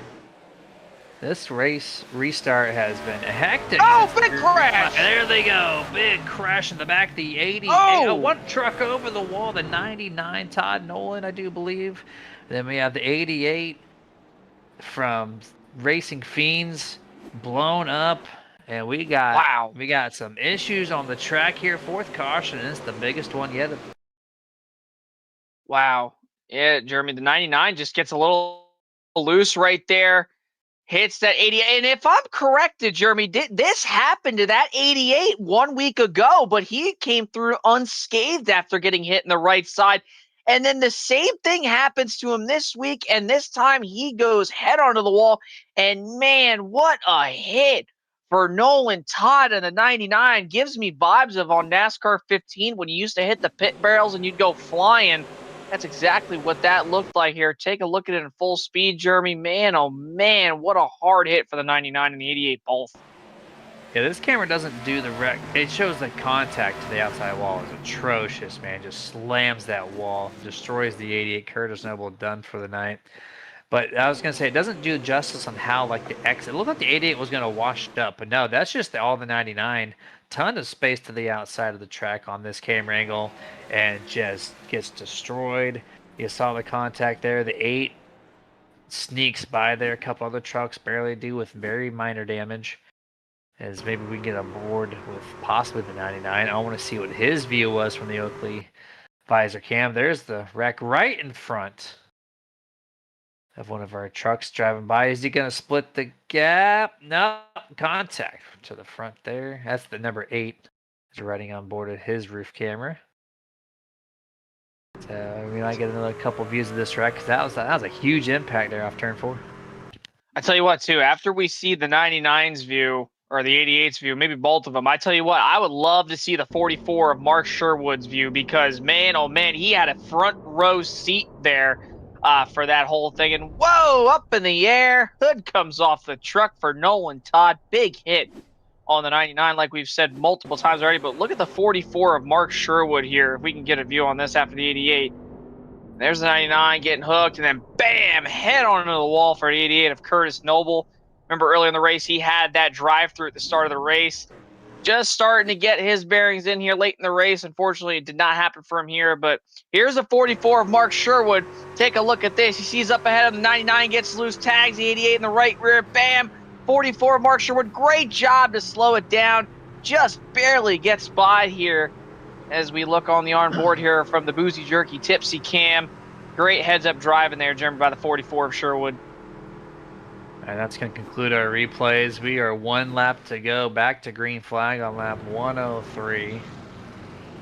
Speaker 2: This race restart has been hectic.
Speaker 3: Oh, big crash!
Speaker 2: There they go. Big crash in the back. The 80.
Speaker 3: Oh!
Speaker 2: One truck over the wall. The 99, Todd Nolan, I do believe. Then we have the 88 from Racing Fiends blown up. And we
Speaker 3: Wow.
Speaker 2: got some issues on the track here. Fourth caution, and it's the biggest one yet.
Speaker 3: Wow. Yeah, Jeremy, the 99 just gets a little loose right there. Hits that 88. And if I'm corrected, Jeremy, this happened to that 88 1 week ago, but he came through unscathed after getting hit in the right side. And then the same thing happens to him this week, and this time he goes head onto the wall. And man, what a hit for Nolan Todd in the 99. Gives me vibes of on NASCAR 15 when you used to hit the pit barrels and you'd go flying. That's exactly what that looked like here. Take a look at it in full speed, Jeremy. Man, oh man, what a hard hit for the 99 and the 88 both.
Speaker 2: Yeah, this camera doesn't do the wreck. It shows the contact to the outside wall is atrocious, man. Just slams that wall, destroys the 88. Curtis Noble done for the night. But I was gonna say it doesn't do justice on how like the exit. It looked like the 88 was gonna wash up, but no, that's just all the 99. Ton of space to the outside of the track on this camera angle, and just gets destroyed. You saw the contact there. The 8 sneaks by there. A couple other trucks barely do with very minor damage. As maybe we can get on board with possibly the 99. I want to see what his view was from the Oakley visor cam. There's the wreck right in front of one of our trucks driving by. Is he going to split the gap? No, contact to the front there. That's the number 8. Is riding on board of his roof camera. So we might get another couple views of this wreck, because that was a huge impact there off turn 4.
Speaker 3: I tell you what, too, after we see the 99's view, or the 88's view, maybe both of them, I tell you what, I would love to see the 44 of Mark Sherwood's view, because, man, oh, man, he had a front row seat there for that whole thing. And, whoa, up in the air, hood comes off the truck for Nolan Todd. Big hit on the 99, like we've said multiple times already. But look at the 44 of Mark Sherwood here, if we can get a view on this after the 88. There's the 99 getting hooked, and then, bam, head onto the wall for the 88 of Curtis Noble. Remember earlier in the race, he had that drive-through at the start of the race. Just starting to get his bearings in here late in the race. Unfortunately, it did not happen for him here. But here's a 44 of Mark Sherwood. Take a look at this. He sees up ahead of the 99, gets loose, tags the 88 in the right rear. Bam! 44 of Mark Sherwood. Great job to slow it down. Just barely gets by here as we look on the onboard here from the Boozy Jerky Tipsy Cam. Great heads-up driving there, driven by the 44 of Sherwood.
Speaker 2: And that's going to conclude our replays. We are 1 lap to go. Back to green flag on lap 103.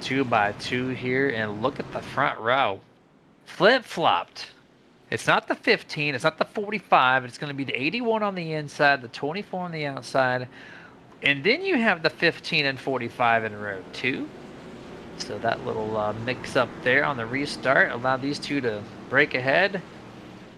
Speaker 2: 2x2 here. And look at the front row. Flip-flopped. It's not the 15. It's not the 45. It's going to be the 81 on the inside, the 24 on the outside. And then you have the 15 and 45 in row 2. So that little mix-up there on the restart allowed these two to break ahead.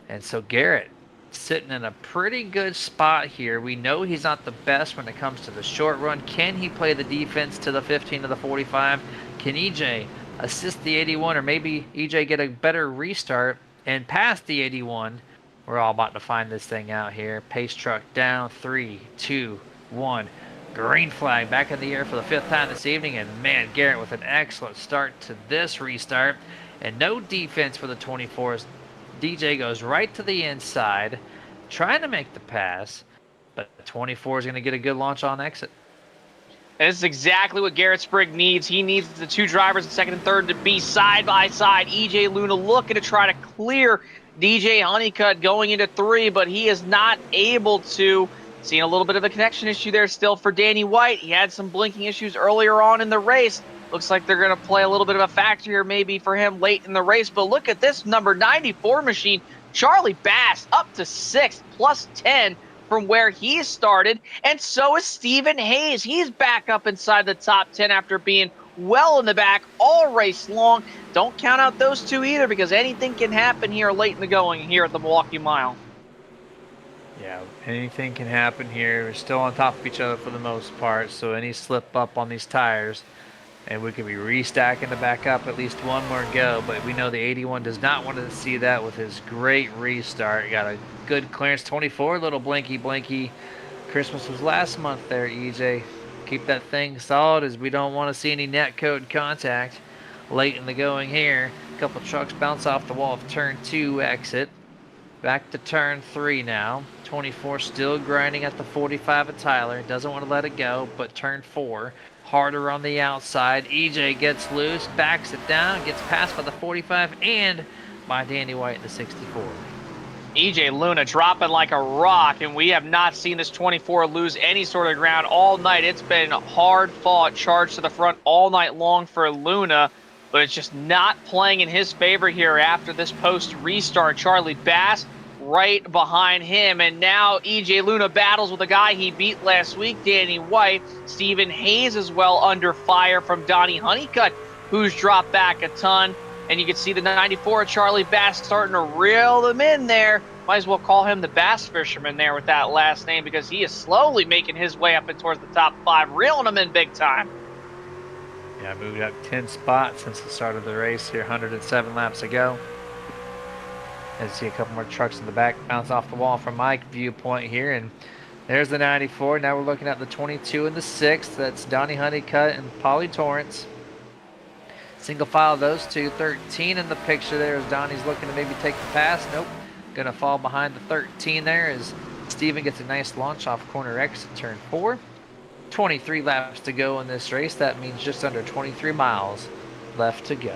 Speaker 2: And so Garrett sitting in a pretty good spot here. We know he's not the best when it comes to the short run. Can he play the defense to the 15 to the 45? Can EJ assist the 81, or maybe EJ get a better restart and pass the 81? We're all about to find this thing out here. Pace truck down. 3, 2, 1. Green flag back in the air for the 5th time this evening. And man, Garrett with an excellent start to this restart. And no defense for the 24s. DJ goes right to the inside, trying to make the pass, but the 24 is going to get a good launch on exit.
Speaker 3: And this is exactly what Garrett Sprigg needs. He needs the 2 drivers in second and third to be side by side. EJ Luna looking to try to clear DJ Honeycutt going into 3, but he is not able to. Seeing a little bit of a connection issue there still for Danny White. He had some blinking issues earlier on in the race. Looks like they're going to play a little bit of a factor here maybe for him late in the race. But look at this number 94 machine. Charlie Bass up to 6th, plus 10 from where he started. And so is Stephen Hayes. He's back up inside the top 10 after being well in the back all race long. Don't count out those two either, because anything can happen here late in the going here at the Milwaukee Mile.
Speaker 2: Yeah, anything can happen here. We're still on top of each other for the most part, so any slip up on these tires, and we could be restacking to back up at least one more go. But we know the 81 does not want to see that with his great restart. Got a good clearance. 24, little blinky. Christmas was last month there, EJ. Keep that thing solid, as we don't want to see any net code contact late in the going here. A couple trucks bounce off the wall of turn 2 exit. Back to turn 3 now. 24 still grinding at the 45 of Tyler. Doesn't want to let it go, but turn 4. Harder on the outside. EJ gets loose, backs it down, gets passed by the 45 and by Danny White in the 64.
Speaker 3: EJ Luna dropping like a rock, and we have not seen this 24 lose any sort of ground all night. It's been hard fought, charged to the front all night long for Luna, but it's just not playing in his favor here after this post restart. Charlie Bass right behind him, and now EJ Luna battles with a guy he beat last week, Danny White. Stephen Hayes as well under fire from Donnie Honeycutt, who's dropped back a ton. And you can see the 94 Charlie Bass starting to reel them in there. Might as well call him the Bass Fisherman there with that last name, because he is slowly making his way up and towards the top 5, reeling them in big time.
Speaker 2: Yeah, moved up 10 spots since the start of the race here, 107 laps ago. And see a couple more trucks in the back bounce off the wall from my viewpoint here. And there's the 94. Now we're looking at the 22 and the 6. That's Donnie Honeycutt and Paulie Torrance. Single file those two. 13 in the picture there as Donnie's looking to maybe take the pass. Nope. Going to fall behind the 13 there as Steven gets a nice launch off corner exit turn 4. 23 laps to go in this race. That means just under 23 miles left to go.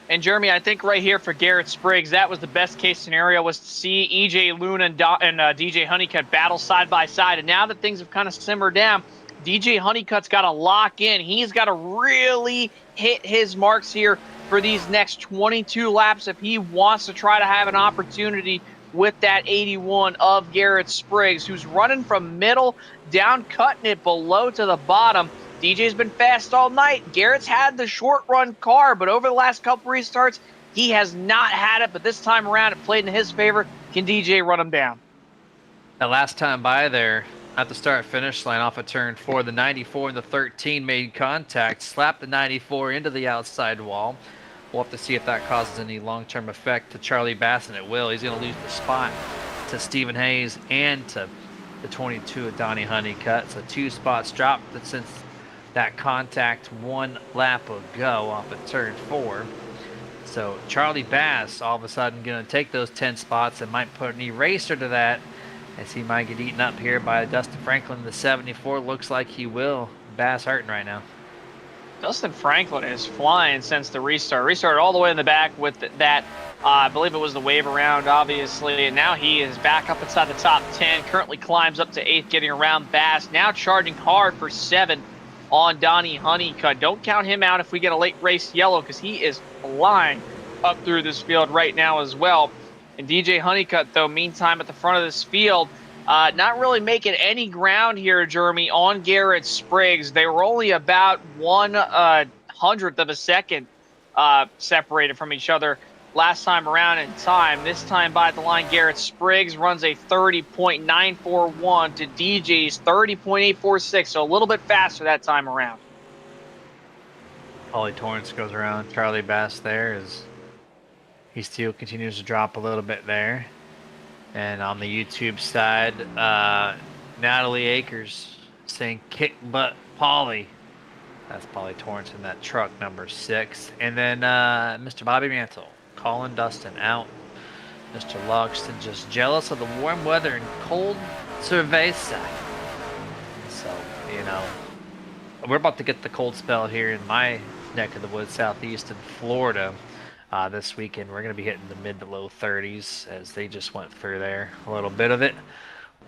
Speaker 3: And Jeremy, I think right here for Garrett Spriggs, that was the best case scenario, was to see EJ Luna and DJ Honeycutt battle side by side. And now that things have kind of simmered down, DJ Honeycutt's got to lock in. He's got to really hit his marks here for these next 22 laps if he wants to try to have an opportunity with that 81 of Garrett Spriggs, who's running from middle down, cutting it below to the bottom. DJ's been fast all night. Garrett's had the short run car, but over the last couple restarts, he has not had it. But this time around, it played in his favor. Can DJ run him down?
Speaker 2: That last time by there, at the start-finish line off of turn 4, the 94 and the 13 made contact, slapped the 94 into the outside wall. We'll have to see if that causes any long-term effect to Charlie Bass, and it will. He's going to lose the spot to Stephen Hayes and to the 22 of Donnie Honeycutt. So 2 spots dropped since that contact 1 lap ago off of turn 4. So Charlie Bass all of a sudden going to take those 10 spots and might put an eraser to that, as he might get eaten up here by Dustin Franklin in the 74. Looks like he will. Bass hurting right now.
Speaker 3: Dustin Franklin is flying since the restart. Restarted all the way in the back with that, I believe it was the wave around, obviously. And now he is back up inside the top 10. Currently climbs up to 8th, getting around Bass. Now charging hard for 7th on Donnie Honeycutt. Don't count him out if we get a late race yellow, because he is flying up through this field right now as well. And DJ Honeycutt, though, meantime, at the front of this field, not really making any ground here, Jeremy, on Garrett Spriggs. They were only about 1/100th of a second separated from each other last time around in time. This time by the line, Garrett Spriggs runs a 30.941 to DJ's 30.846, so a little bit faster that time around.
Speaker 2: Paulie Torrance goes around Charlie Bass there as he still continues to drop a little bit there. And on the YouTube side, Natalie Akers saying kick butt Paulie. That's Paulie Torrance in that truck number 6. And then Mr. Bobby Mantle calling Dustin out. Mr. Logston just jealous of the warm weather and cold cerveza. So, you know, we're about to get the cold spell here in my neck of the woods, southeast in Florida. This weekend we're going to be hitting the mid to low 30s as they just went through there a little bit of it.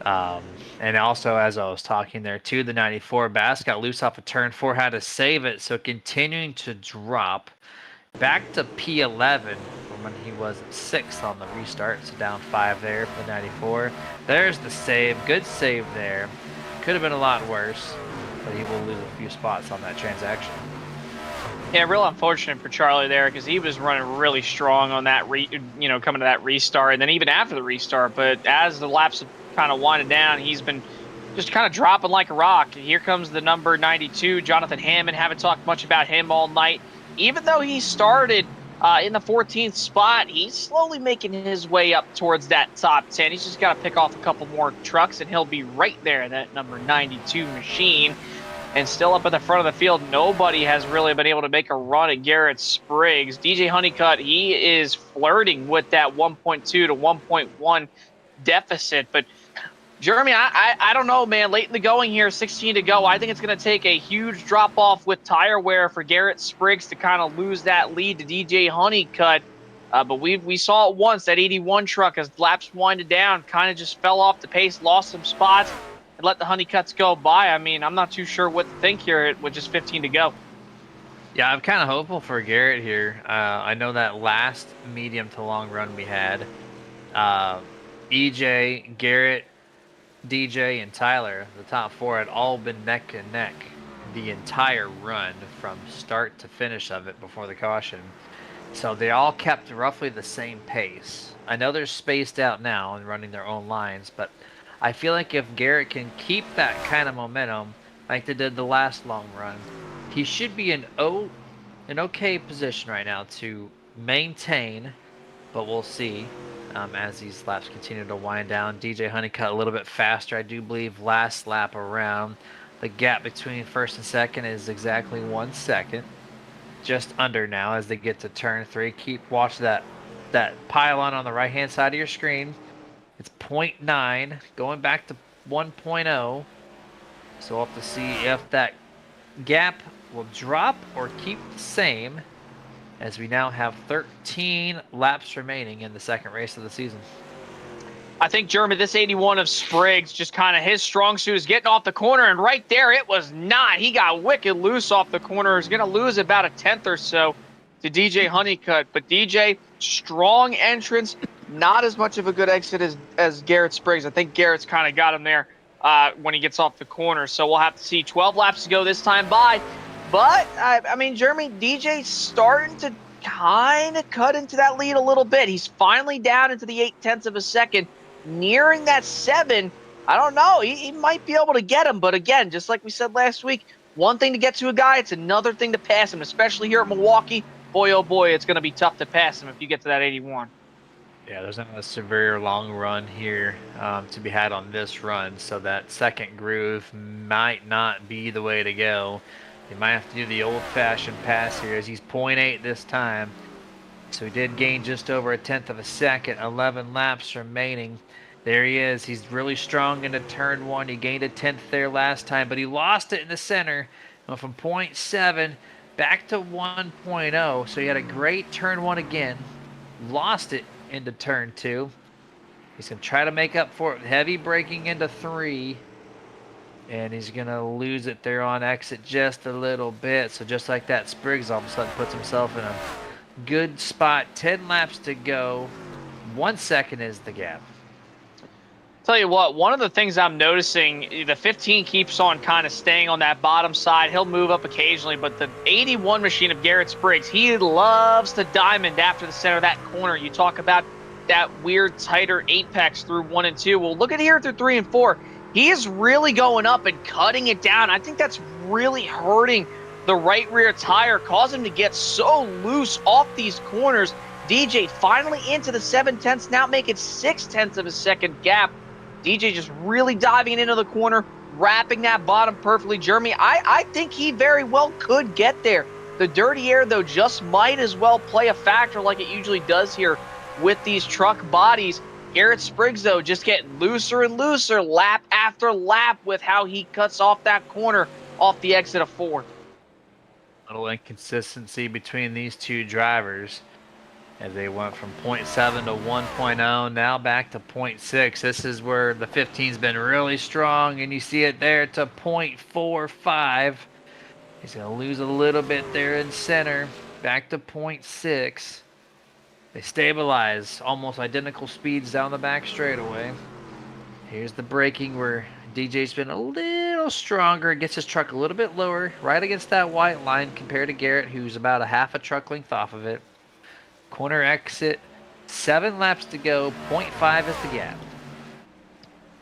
Speaker 2: And also, as I was talking there too, the 94 Bass got loose off of turn 4, had to save it, so continuing to drop back to P11 from when he was at 6th on the restart. So down 5 there for the 94. There's the save, good save there. Could have been a lot worse, but he will lose a few spots on that transaction.
Speaker 3: Yeah, real unfortunate for Charlie there, because he was running really strong on that, coming to that restart, and then even after the restart. But as the laps have kind of winded down, he's been just kind of dropping like a rock. And here comes the number 92, Jonathan Hammond. Haven't talked much about him all night. Even though he started in the 14th spot, he's slowly making his way up towards that top 10. He's just got to pick off a couple more trucks, and he'll be right there, that number 92 machine. And still up at the front of the field, nobody has really been able to make a run at Garrett Spriggs. DJ Honeycutt, he is flirting with that 1.2 to 1.1 deficit. But Jeremy, I don't know, man. Late in the going here, 16 to go. I think it's going to take a huge drop-off with tire wear for Garrett Spriggs to kind of lose that lead to DJ Honeycutt. But we saw it once, that 81 truck, as laps winded down, kind of just fell off the pace, lost some spots, and let the Honeycutts go by. I mean, I'm not too sure what to think here with just 15 to go.
Speaker 2: Yeah, I'm kind of hopeful for Garrett here. I know that last medium to long run we had, EJ, Garrett, DJ, and Tyler, the top four, had all been neck and neck the entire run from start to finish of it before the caution. So they all kept roughly the same pace. I know they're spaced out now and running their own lines, but I feel like if Garrett can keep that kind of momentum like they did the last long run, he should be in an okay position right now to maintain, but we'll see as these laps continue to wind down. DJ Honeycutt a little bit faster, I do believe, last lap around. The gap between first and second is exactly 1 second. Just under now as they get to turn 3. Keep watch that pylon on the right-hand side of your screen. It's 0.9, going back to 1.0. So we'll have to see if that gap will drop or keep the same, as we now have 13 laps remaining in the second race of the season.
Speaker 3: I think, Jeremy, this 81 of Spriggs, just kind of his strong suit is getting off the corner, and right there it was not. He got wicked loose off the corner. He's going to lose about a tenth or so to DJ Honeycutt. But DJ, strong entrance, not as much of a good exit as Garrett Spriggs. I think Garrett's kind of got him there when he gets off the corner. So we'll have to see. 12 laps to go this time by. But, I mean, Jeremy, DJ's starting to kind of cut into that lead a little bit. He's finally down into the 0.8 of a second, nearing that 7. I don't know. He might be able to get him. But, again, just like we said last week, one thing to get to a guy, it's another thing to pass him, especially here at Milwaukee. Boy, oh, boy, it's going to be tough to pass him if you get to that 81.
Speaker 2: Yeah, there's not a severe long run here to be had on this run, so that second groove might not be the way to go. You might have to do the old-fashioned pass here, as he's 0.8 this time. So he did gain just over 1/10 of a second, 11 laps remaining. There he is. He's really strong into turn 1. He gained 1/10 there last time, but he lost it in the center. Went from 0.7 back to 1.0. So he had a great turn 1 again. Lost it into turn 2. He's going to try to make up for it. Heavy braking into 3. And he's going to lose it there on exit just a little bit. So just like that, Spriggs all of a sudden puts himself in a good spot. 10 laps to go. 1 second is the gap.
Speaker 3: Tell you what, one of the things I'm noticing, the 15 keeps on kind of staying on that bottom side. He'll move up occasionally, but the 81 machine of Garrett Spriggs, he loves to diamond after the center of that corner. You talk about that weird tighter apex through 1 and 2. Well, look at here through 3 and 4. He is really going up and cutting it down. I think that's really hurting the right rear tire, causing him to get so loose off these corners. DJ finally into the 7/10, now make it 6/10 of a second gap. DJ just really diving into the corner, wrapping that bottom perfectly. Jeremy, I think he very well could get there. The dirty air, though, just might as well play a factor like it usually does here with these truck bodies. Garrett Spriggs, though, just getting looser and looser lap after lap with how he cuts off that corner off the exit of 4.
Speaker 2: Little inconsistency between these two drivers as they went from 0.7 to 1.0, now back to 0.6. This is where the 15's been really strong, and you see it there to 0.45. He's going to lose a little bit there in center, back to 0.6. They stabilize, almost identical speeds down the back straightaway. Here's the braking where DJ's been a little stronger, gets his truck a little bit lower, right against that white line compared to Garrett, who's about a half a truck length off of it. Corner exit, 7 laps to go, 0.5 is the gap.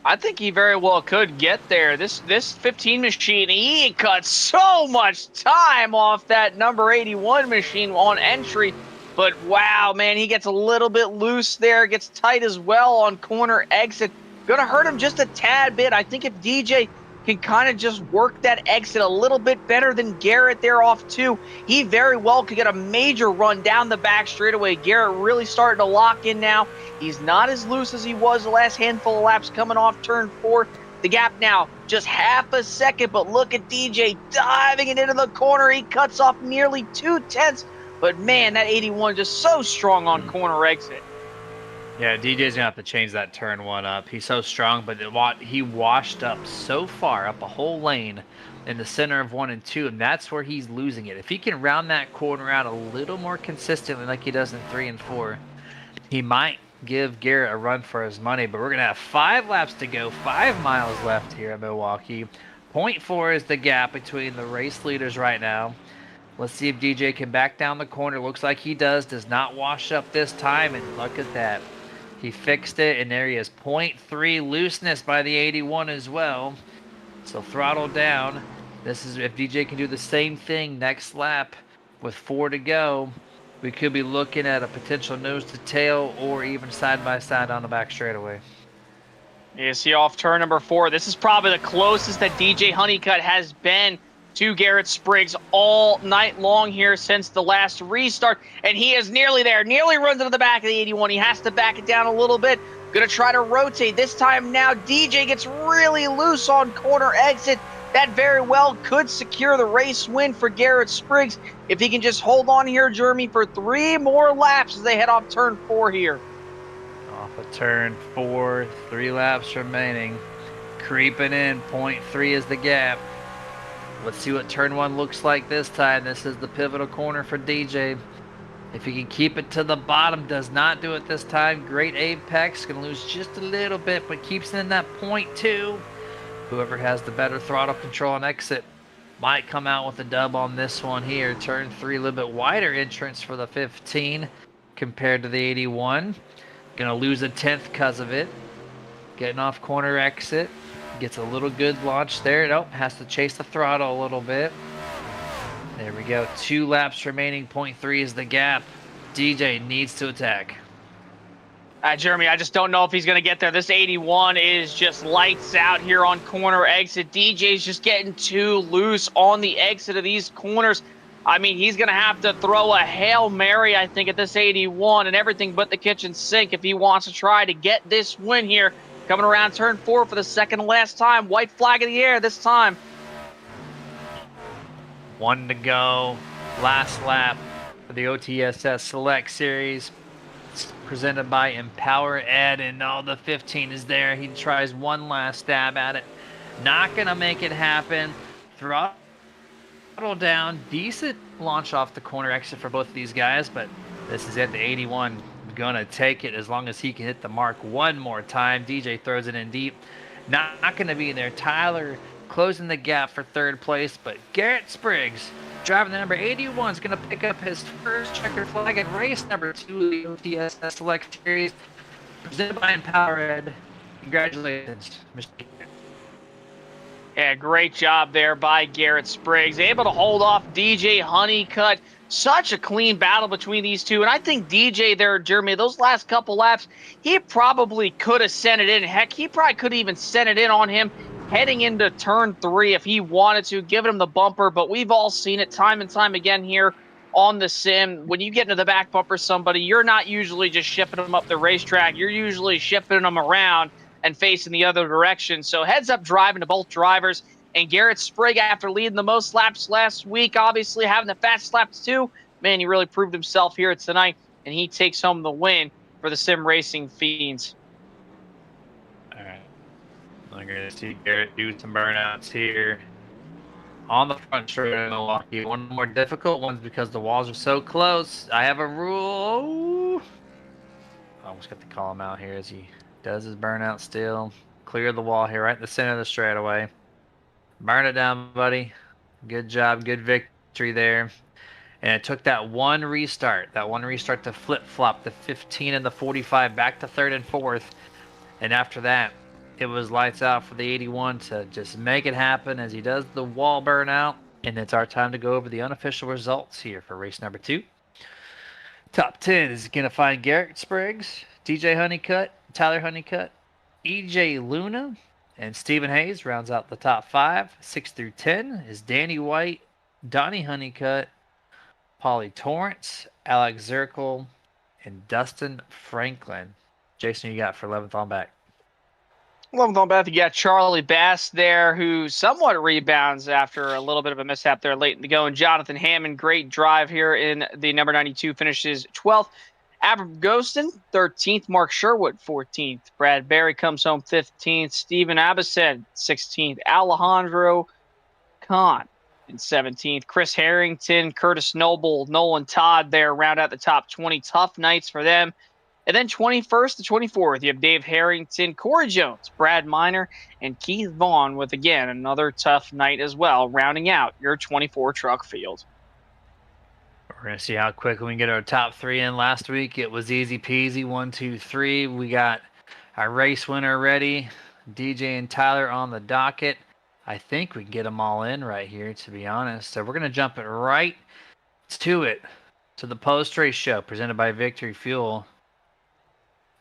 Speaker 3: I think he very well could get there. This 15 machine, he cut so much time off that number 81 machine on entry. But wow, man, he gets a little bit loose there, gets tight as well on corner exit. Gonna hurt him just a tad bit. I think if DJ can kind of just work that exit a little bit better than Garrett there off 2. He very well could get a major run down the back straightaway. Garrett really starting to lock in now. He's not as loose as he was the last handful of laps coming off turn 4. The gap now just half a second, but look at DJ diving it into the corner. He cuts off nearly 2/10. But man, that 81 just so strong on corner exit.
Speaker 2: Yeah, DJ's gonna have to change that turn 1 up. He's so strong, but he washed up so far up a whole lane in the center of 1 and 2, and that's where he's losing it. If he can round that corner out a little more consistently like he does in 3 and 4, he might give Garrett a run for his money. But we're gonna have 5 laps to go, 5 miles left here at Milwaukee. 0.4 is the gap between the race leaders right now. Let's see if DJ can back down the corner. Looks like he does not wash up this time, and look at that. He fixed it, and there he is. 0.3 looseness by the 81 as well. So throttle down. This is if DJ can do the same thing next lap with 4 to go. We could be looking at a potential nose to tail or even side by side on the back straightaway.
Speaker 3: You see off turn number 4. This is probably the closest that DJ Honeycutt has been to Garrett Spriggs all night long here since the last restart. And he is nearly there, nearly runs into the back of the 81. He has to back it down a little bit. Gonna try to rotate. This time now DJ gets really loose on corner exit. That very well could secure the race win for Garrett Spriggs if he can just hold on here, Jeremy, for 3 more laps as they head off turn 4 here.
Speaker 2: Off of turn 4, 3 laps remaining. Creeping in, 0.3 is the gap. Let's see what turn 1 looks like this time. This is the pivotal corner for DJ. If he can keep it to the bottom, does not do it this time. Great apex, gonna lose just a little bit, but keeps it in that 0.2. Whoever has the better throttle control and exit might come out with a dub on this one here. Turn 3, a little bit wider entrance for the 15 compared to the 81. Gonna lose a 10th because of it. Getting off corner exit. Gets a little good launch there. Nope, has to chase the throttle a little bit. There we go. 2 laps remaining. 0.3 is the gap. DJ needs to attack.
Speaker 3: Jeremy, I just don't know if he's going to get there. This 81 is just lights out here on corner exit. DJ's just getting too loose on the exit of these corners. I mean, he's going to have to throw a Hail Mary, I think, at this 81 and everything but the kitchen sink if he wants to try to get this win here. Coming around turn 4 for the second and last time. White flag in the air this time.
Speaker 2: 1 to go. Last lap for the OTSS Select Series. It's presented by Empower Ed, and the 15 is there. He tries one last stab at it. Not going to make it happen. Throttle down. Decent launch off the corner exit for both of these guys, but this is it. The 81 gonna take it as long as he can hit the mark one more time. DJ throws it in deep. Not gonna be there. Tyler closing the gap for 3rd place, but Garrett Spriggs, driving the number 81, is gonna pick up his first checkered flag in race number 2 of the OTSS Select Series, presented by Empower Ed. Congratulations, Mr. Garrett.
Speaker 3: Yeah, great job there by Garrett Spriggs. Able to hold off DJ Honeycutt. Such a clean battle between these two. And I think DJ there, Jeremy, those last couple laps, he probably could have sent it in. Heck, he probably could have even sent it in on him heading into turn 3 if he wanted to, giving him the bumper. But we've all seen it time and time again here on the sim. When you get into the back bumper somebody, you're not usually just shipping them up the racetrack. You're usually shipping them around and facing the other direction. So heads up driving to both drivers. And Garrett Spriggs, after leading the most laps last week, obviously having the fastest laps too, man, he really proved himself here tonight, and he takes home the win for the Sim Racing Fiends.
Speaker 2: All right. I'm going to see Garrett do some burnouts here on the front straight of Milwaukee. One of the more difficult ones because the walls are so close. I have a rule. I almost got to call him out here as he does his burnout still. Clear the wall here right in the center of the straightaway. Burn it down, buddy. Good job. Good victory there. And it took that one restart to flip-flop the 15 and the 45 back to 3rd and 4th. And after that, it was lights out for the 81 to just make it happen as he does the wall burnout. And it's our time to go over the unofficial results here for race number 2. Top 10 is going to find Garrett Spriggs, DJ Honeycutt, Tyler Honeycutt, EJ Luna, And Stephen Hayes rounds out the top 5. 6 through 10 is Danny White, Donnie Honeycutt, Polly Torrance, Alex Zirkle, and Dustin Franklin. Jason, you got for 11th on back?
Speaker 3: 11th on back, you got Charlie Bass there, who somewhat rebounds after a little bit of a mishap there late in the go. And Jonathan Hammond, great drive here in the number 92, finishes 12th. Abram Ghostin, 13th. Mark Sherwood, 14th. Brad Berry comes home 15th. Steven Abased, 16th. Alejandro Khan in 17th. Chris Harrington, Curtis Noble, Nolan Todd there round out the top 20. Tough nights for them. And then 21st to 24th, you have Dave Harrington, Corey Jones, Brad Miner, and Keith Vaughn with, again, another tough night as well, rounding out your 24 truck field.
Speaker 2: We're going to see how quickly we can get our top 3 in. Last week, it was easy peasy. 1, 2, 3. We got our race winner ready. DJ and Tyler on the docket. I think we can get them all in right here, to be honest. So we're going to jump it right to it, to the post-race show presented by Victory Fuel.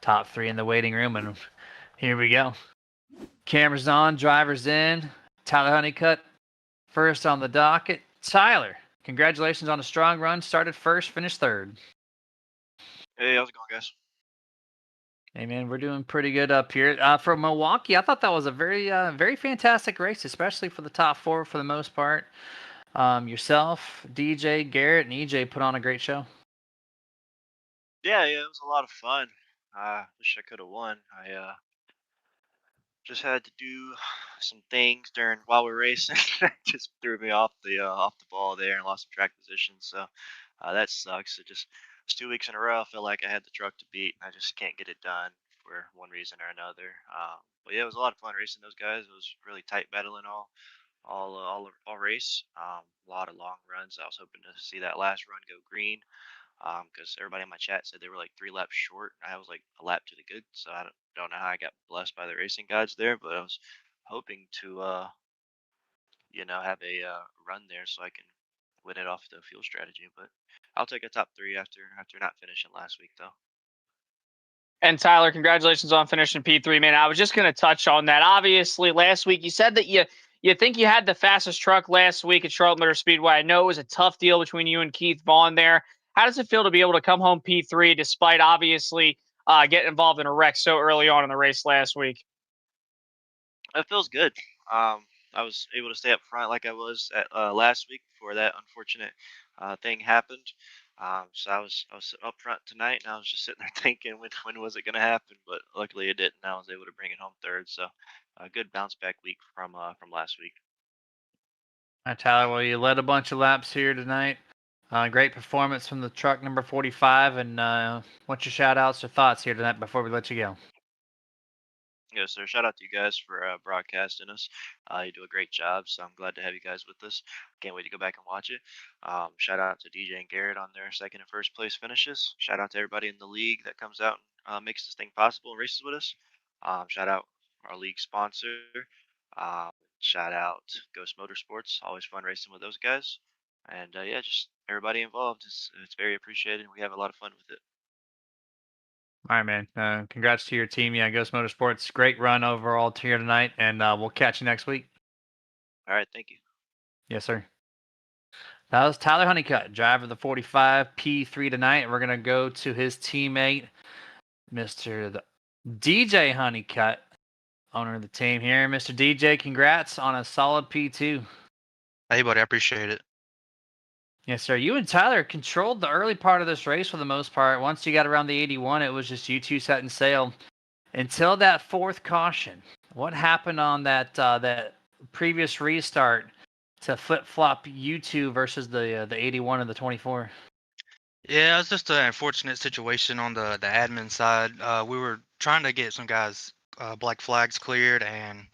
Speaker 2: Top 3 in the waiting room, and here we go. Cameras on, drivers in. Tyler Honeycutt first on the docket. Tyler, congratulations on a strong run. Started first, finished third.
Speaker 6: Hey, how's it going, guys?
Speaker 2: Hey, man, we're doing pretty good up here. For Milwaukee, I thought that was a very fantastic race, especially for the top 4 for the most part. Yourself, DJ, Garrett, and EJ put on a great show.
Speaker 6: Yeah, it was a lot of fun. Wish I could have won. I just had to do some things while we were racing. Just threw me off the ball there and lost some track position. So that sucks. It's 2 weeks in a row. I feel like I had the truck to beat, and I just can't get it done for one reason or another. But yeah, it was a lot of fun racing those guys. It was really tight battling all race. A lot of long runs. I was hoping to see that last run go green. Because everybody in my chat said they were like 3 laps short. I was like a lap to the good, so I don't know how I got blessed by the racing gods there, but I was hoping to, have a run there so I can win it off the fuel strategy. But I'll take a top 3 after not finishing last week, though.
Speaker 3: And Tyler, congratulations on finishing P3, man. I was just going to touch on that. Obviously, last week you said that you think you had the fastest truck last week at Charlotte Motor Speedway. I know it was a tough deal between you and Keith Vaughn there. How does it feel to be able to come home P3 despite obviously getting involved in a wreck so early on in the race last week?
Speaker 6: It feels good. I was able to stay up front like I was at last week before that unfortunate thing happened. So I was up front tonight, and I was just sitting there thinking, when was it going to happen? But luckily it didn't. I was able to bring it home third. So a good bounce back week from last week.
Speaker 2: All right, Tyler, well, you led a bunch of laps here tonight. Great performance from the truck number 45. And what's your shout-outs or thoughts here tonight before we let you go?
Speaker 6: Yes, sir. Shout out to you guys for broadcasting us. You do a great job, so I'm glad to have you guys with us. Can't wait to go back and watch it. Shout out to DJ and Garrett on their second and first place finishes. Shout out to everybody in the league that comes out and makes this thing possible and races with us. Shout out our league sponsor. Shout out Ghost Motorsports. Always fun racing with those guys. And yeah, just everybody involved. It's very appreciated. And we have a lot of fun with it.
Speaker 2: All right, man. Congrats to your team. Yeah, Ghost Motorsports. Great run overall here tonight, and we'll catch you next week.
Speaker 6: All right, thank you.
Speaker 2: Yes, sir. That was Tyler Honeycutt, driver of the 45 P3 tonight. We're going to go to his teammate, Mr. DJ Honeycutt, owner of the team here. Mr. DJ, congrats on a solid P2.
Speaker 7: Hey, buddy, I appreciate it.
Speaker 2: Yes, sir. You and Tyler controlled the early part of this race for the most part. Once you got around the 81, it was just you two setting sail until that 4th caution. What happened on that previous restart to flip-flop you two versus the 81 and the 24?
Speaker 7: Yeah, it was just an unfortunate situation on the admin side. We were trying to get some guys black flags cleared, and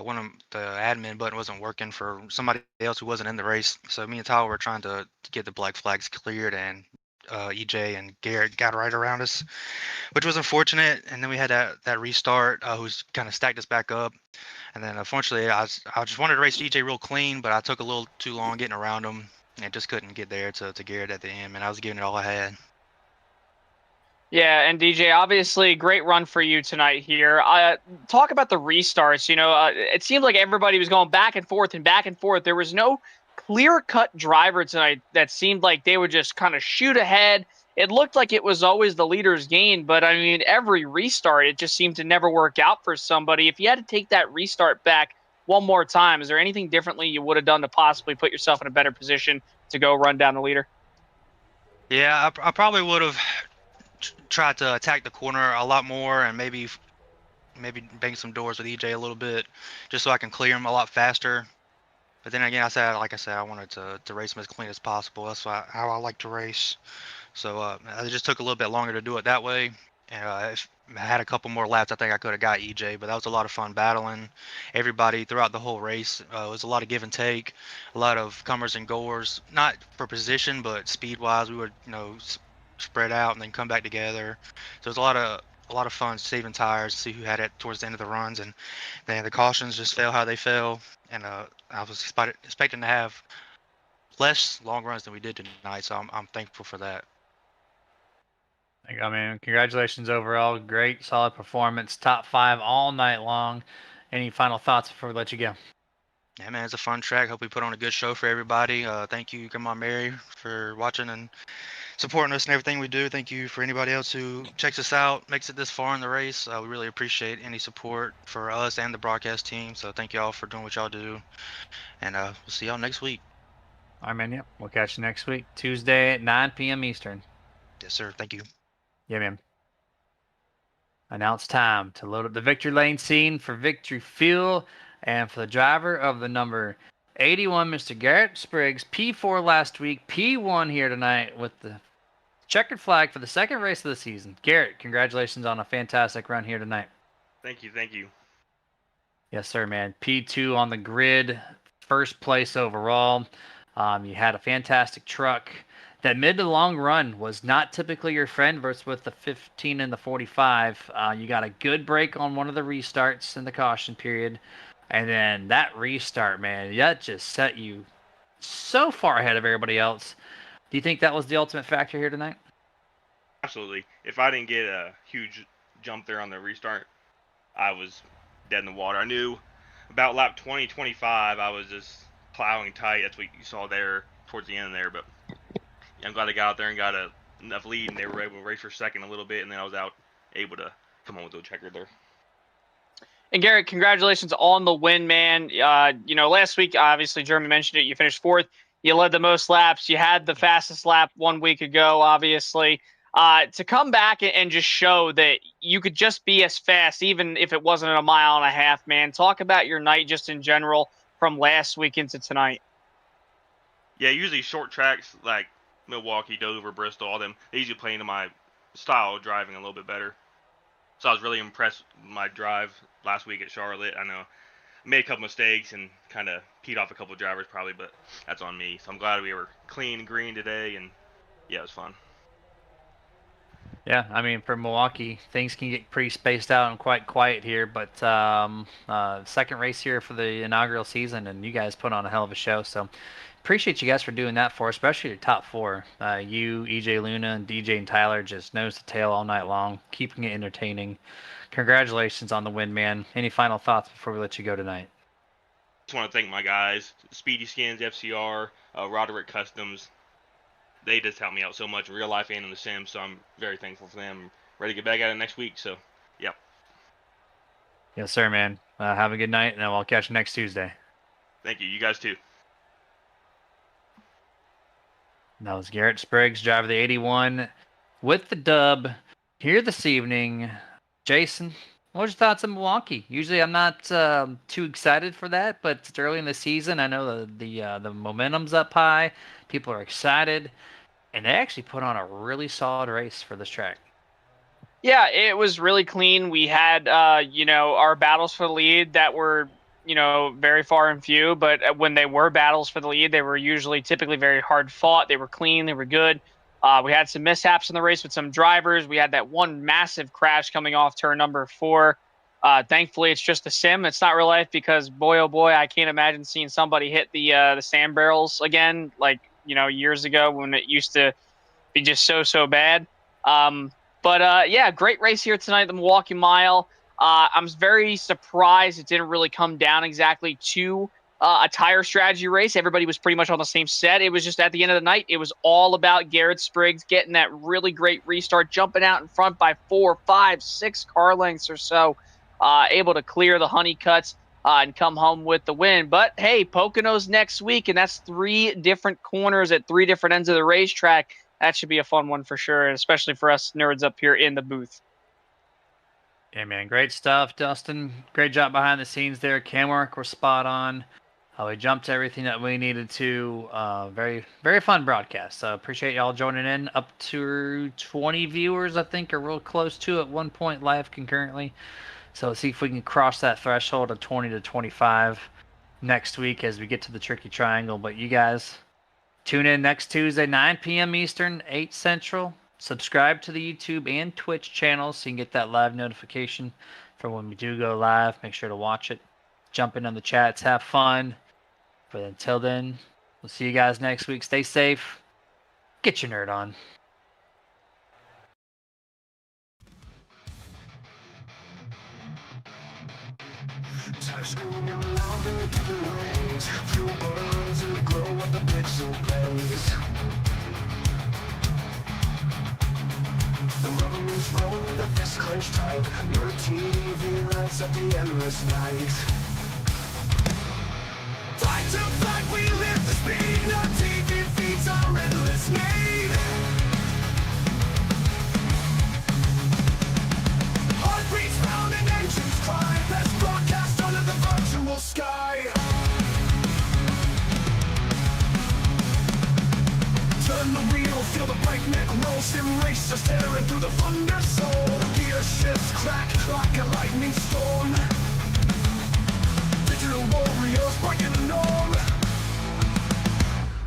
Speaker 7: one of the admin button wasn't working for somebody else who wasn't in the race. So me and Tyler were trying to get the black flags cleared, and EJ and Garrett got right around us, which was unfortunate. And then we had that restart, who's kind of stacked us back up. And then unfortunately, I just wanted to race EJ real clean, but I took a little too long getting around him and just couldn't get there to Garrett at the end. And I was giving it all I had.
Speaker 3: Yeah, and DJ, obviously, great run for you tonight here. Talk about the restarts. It seemed like everybody was going back and forth and back and forth. There was no clear-cut driver tonight that seemed like they would just kind of shoot ahead. It looked like it was always the leader's gain, but I mean, every restart, it just seemed to never work out for somebody. If you had to take that restart back one more time, is there anything differently you would have done to possibly put yourself in a better position to go run down the leader?
Speaker 7: Yeah, I probably would have tried to attack the corner a lot more and maybe bang some doors with EJ a little bit, just so I can clear him a lot faster. But then again, like I said, I wanted to race him as clean as possible. That's how I like to race. So it just took a little bit longer to do it that way. And if I had a couple more laps, I think I could have got EJ. But that was a lot of fun battling everybody throughout the whole race. It was a lot of give and take, a lot of comers and goers, not for position, but speed wise. We would spread out and then come back together. So it was a lot of fun saving tires, see who had it towards the end of the runs, and then the cautions just fell how they fell. And I was expecting to have less long runs than we did tonight, so I'm thankful for that.
Speaker 2: I mean, congratulations overall. Great, solid performance. Top 5 all night long. Any final thoughts before we let you go?
Speaker 7: Yeah, man, it's a fun track. Hope we put on a good show for everybody. Thank you, Grandma Mary, for watching and supporting us in everything we do. Thank you for anybody else who checks us out, makes it this far in the race. We really appreciate any support for us and the broadcast team. So thank y'all for doing what y'all do. And we'll see y'all next week.
Speaker 2: All right, man. Yep. We'll catch you next week, Tuesday at 9 p.m. Eastern.
Speaker 7: Yes, sir. Thank you.
Speaker 2: Yeah, man. And now it's time to load up the victory lane scene for victory fuel and for the driver of the number 81, Mr. Garrett Spriggs, P4 last week, P1 here tonight with the checkered flag for the second race of the season. Garrett, congratulations on a fantastic run here tonight.
Speaker 8: Thank you. Thank you.
Speaker 2: Yes, sir, man. P2 on the grid, first place overall. You had a fantastic truck. That mid to long run was not typically your friend versus with the 15 and the 45. You got a good break on one of the restarts in the caution period. And then that restart, man, that just set you so far ahead of everybody else. Do you think that was the ultimate factor here tonight?
Speaker 8: Absolutely. If I didn't get a huge jump there on the restart, I was dead in the water. I knew about lap 20, 25, I was just plowing tight. That's what you saw there towards the end there. But I'm glad I got out there and got enough lead, and they were able to race for second a little bit, and then I was able to come on with the checker there.
Speaker 3: And Garrett, congratulations on the win, man. Last week, obviously, Jeremy mentioned it. You finished fourth. You led the most laps. You had the fastest lap 1 week ago, obviously. To come back and just show that you could just be as fast, even if it wasn't a mile and a half, man. Talk about your night just in general from last week into tonight.
Speaker 8: Yeah, usually short tracks like Milwaukee, Dover, Bristol, all them, they usually play into my style of driving a little bit better. So I was really impressed with my drive last week at Charlotte. I know I made a couple mistakes and kind of peed off a couple of drivers probably, but that's on me. So I'm glad we were clean and green today, and yeah, it was fun.
Speaker 2: Yeah, I mean, for Milwaukee, things can get pretty spaced out and quite quiet here, but second race here for the inaugural season, and you guys put on a hell of a show, so appreciate you guys for doing that for us, especially your top 4. You, EJ Luna, and DJ and Tyler just nose to tail all night long, keeping it entertaining. Congratulations on the win, man. Any final thoughts before we let you go tonight?
Speaker 8: Just want to thank my guys, Speedy Skins, FCR, Roderick Customs. They just helped me out so much in real life and in the sim, so I'm very thankful for them. Ready to get back at it next week, so yeah.
Speaker 2: Yes, sir, man. Have a good night, and I'll catch you next Tuesday.
Speaker 8: Thank you. You guys too.
Speaker 2: That was Garrett Spriggs, driver of the 81, with the dub here this evening. Jason, what are your thoughts on Milwaukee? Usually I'm not too excited for that, but it's early in the season. I know the momentum's up high. People are excited, and they actually put on a really solid race for this track.
Speaker 3: Yeah, it was really clean. We had, our battles for the lead that were, very far and few. But when they were battles for the lead, they were usually typically very hard fought. They were clean. They were good. We had some mishaps in the race with some drivers. We had that one massive crash coming off turn number 4. Thankfully, it's just a sim. It's not real life because, boy, oh boy, I can't imagine seeing somebody hit the sand barrels again, like, years ago when it used to be just so bad. But yeah, great race here tonight, the Milwaukee Mile. I'm very surprised it didn't really come down exactly to a tire strategy race. Everybody was pretty much on the same set. It was just at the end of the night, it was all about Garrett Spriggs getting that really great restart, jumping out in front by 4, 5, 6 car lengths or so, able to clear the honeycuts and come home with the win. But hey, Poconos next week, and that's 3 different corners at 3 different ends of the racetrack. That should be a fun one for sure, and especially for us nerds up here in the booth.
Speaker 2: Yeah, man, great stuff, Dustin. Great job behind the scenes there. Cam work was spot on. We jumped everything that we needed to. Very, very fun broadcast. So appreciate y'all joining in. Up to 20 viewers, I think, are real close to at one point live concurrently. So let's see if we can cross that threshold of 20 to 25 next week as we get to the Tricky Triangle. But you guys, tune in next Tuesday, 9 p.m. Eastern, 8 Central. Subscribe to the YouTube and Twitch channels so you can get that live notification for when we do go live. Make sure to watch it. Jump in on the chats. Have fun. But until then, we'll see you guys next week. Stay safe. Get your nerd on.
Speaker 1: Touchscreen and louder to the range. Fuel burns and the glow of the pixel blaze. The rubber moves roll, the fist clenched tight. Your TV lights up the endless night. Fight to fight, we live the speed. Our TV feeds our endless need. Heartbeats round and engines cry. Best broadcast under the virtual sky. Turn the wheel, feel the breakneck roll. Sim racer staring through the thunder soul. Gear shifts crack like a lightning storm. Digital warriors breaking the norm.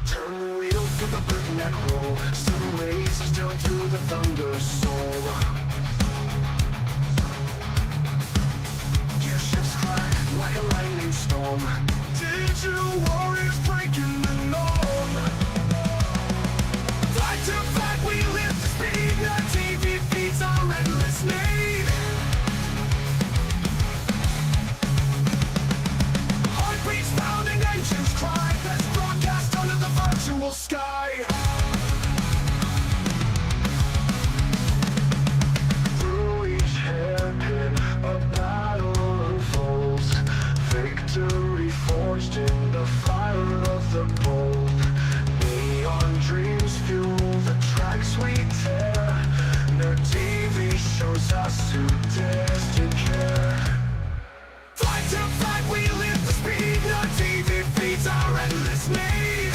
Speaker 1: Turn the wheel, feel the breakneck roll. Sim racer still through the thunder soul. Gear shifts crack like a lightning storm. Digital warriors breaking the norm. Fight to fight, we live the speed. Our TV feeds our endless need. Heartbeats pounding, engines cry. Best broadcast under the virtual sky. Through each hairpin, a battle unfolds. Victory forged in the fire of the bold. Neon dreams fuel the tracks we tear. Their TV shows us who dares to care. Fight to fight, we live the speed. Our TV feeds our endless need.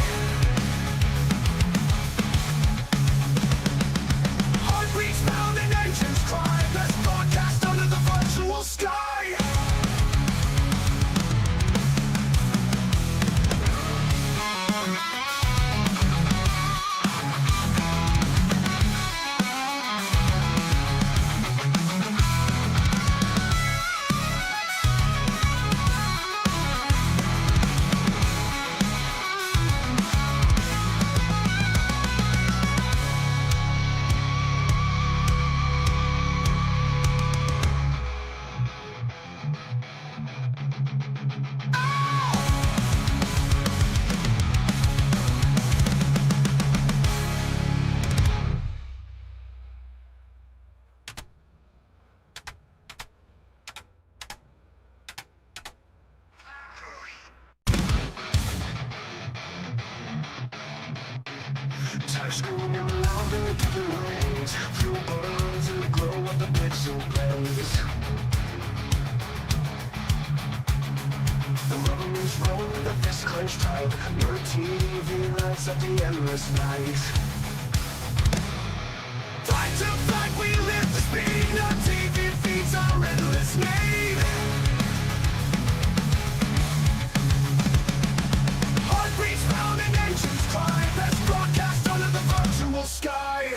Speaker 1: Heartbeats pounding, engines cry. Best broadcast under the virtual sky. Touchscreen and louder to the range. Fuel burns and the glow of the pixel blaze. The rubber moves roll, the fist clenched tight. Your TV lights up the endless night. Fight to fight, we live the speed. Our TV feeds our endless need. Heartbeats pounding, engines cry. Best broadcast under the virtual sky.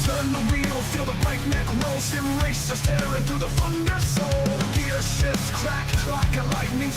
Speaker 1: Turn the wheel, feel the breakneck roll. Sim racer staring through the thunder soul. Gear shifts crack like a lightning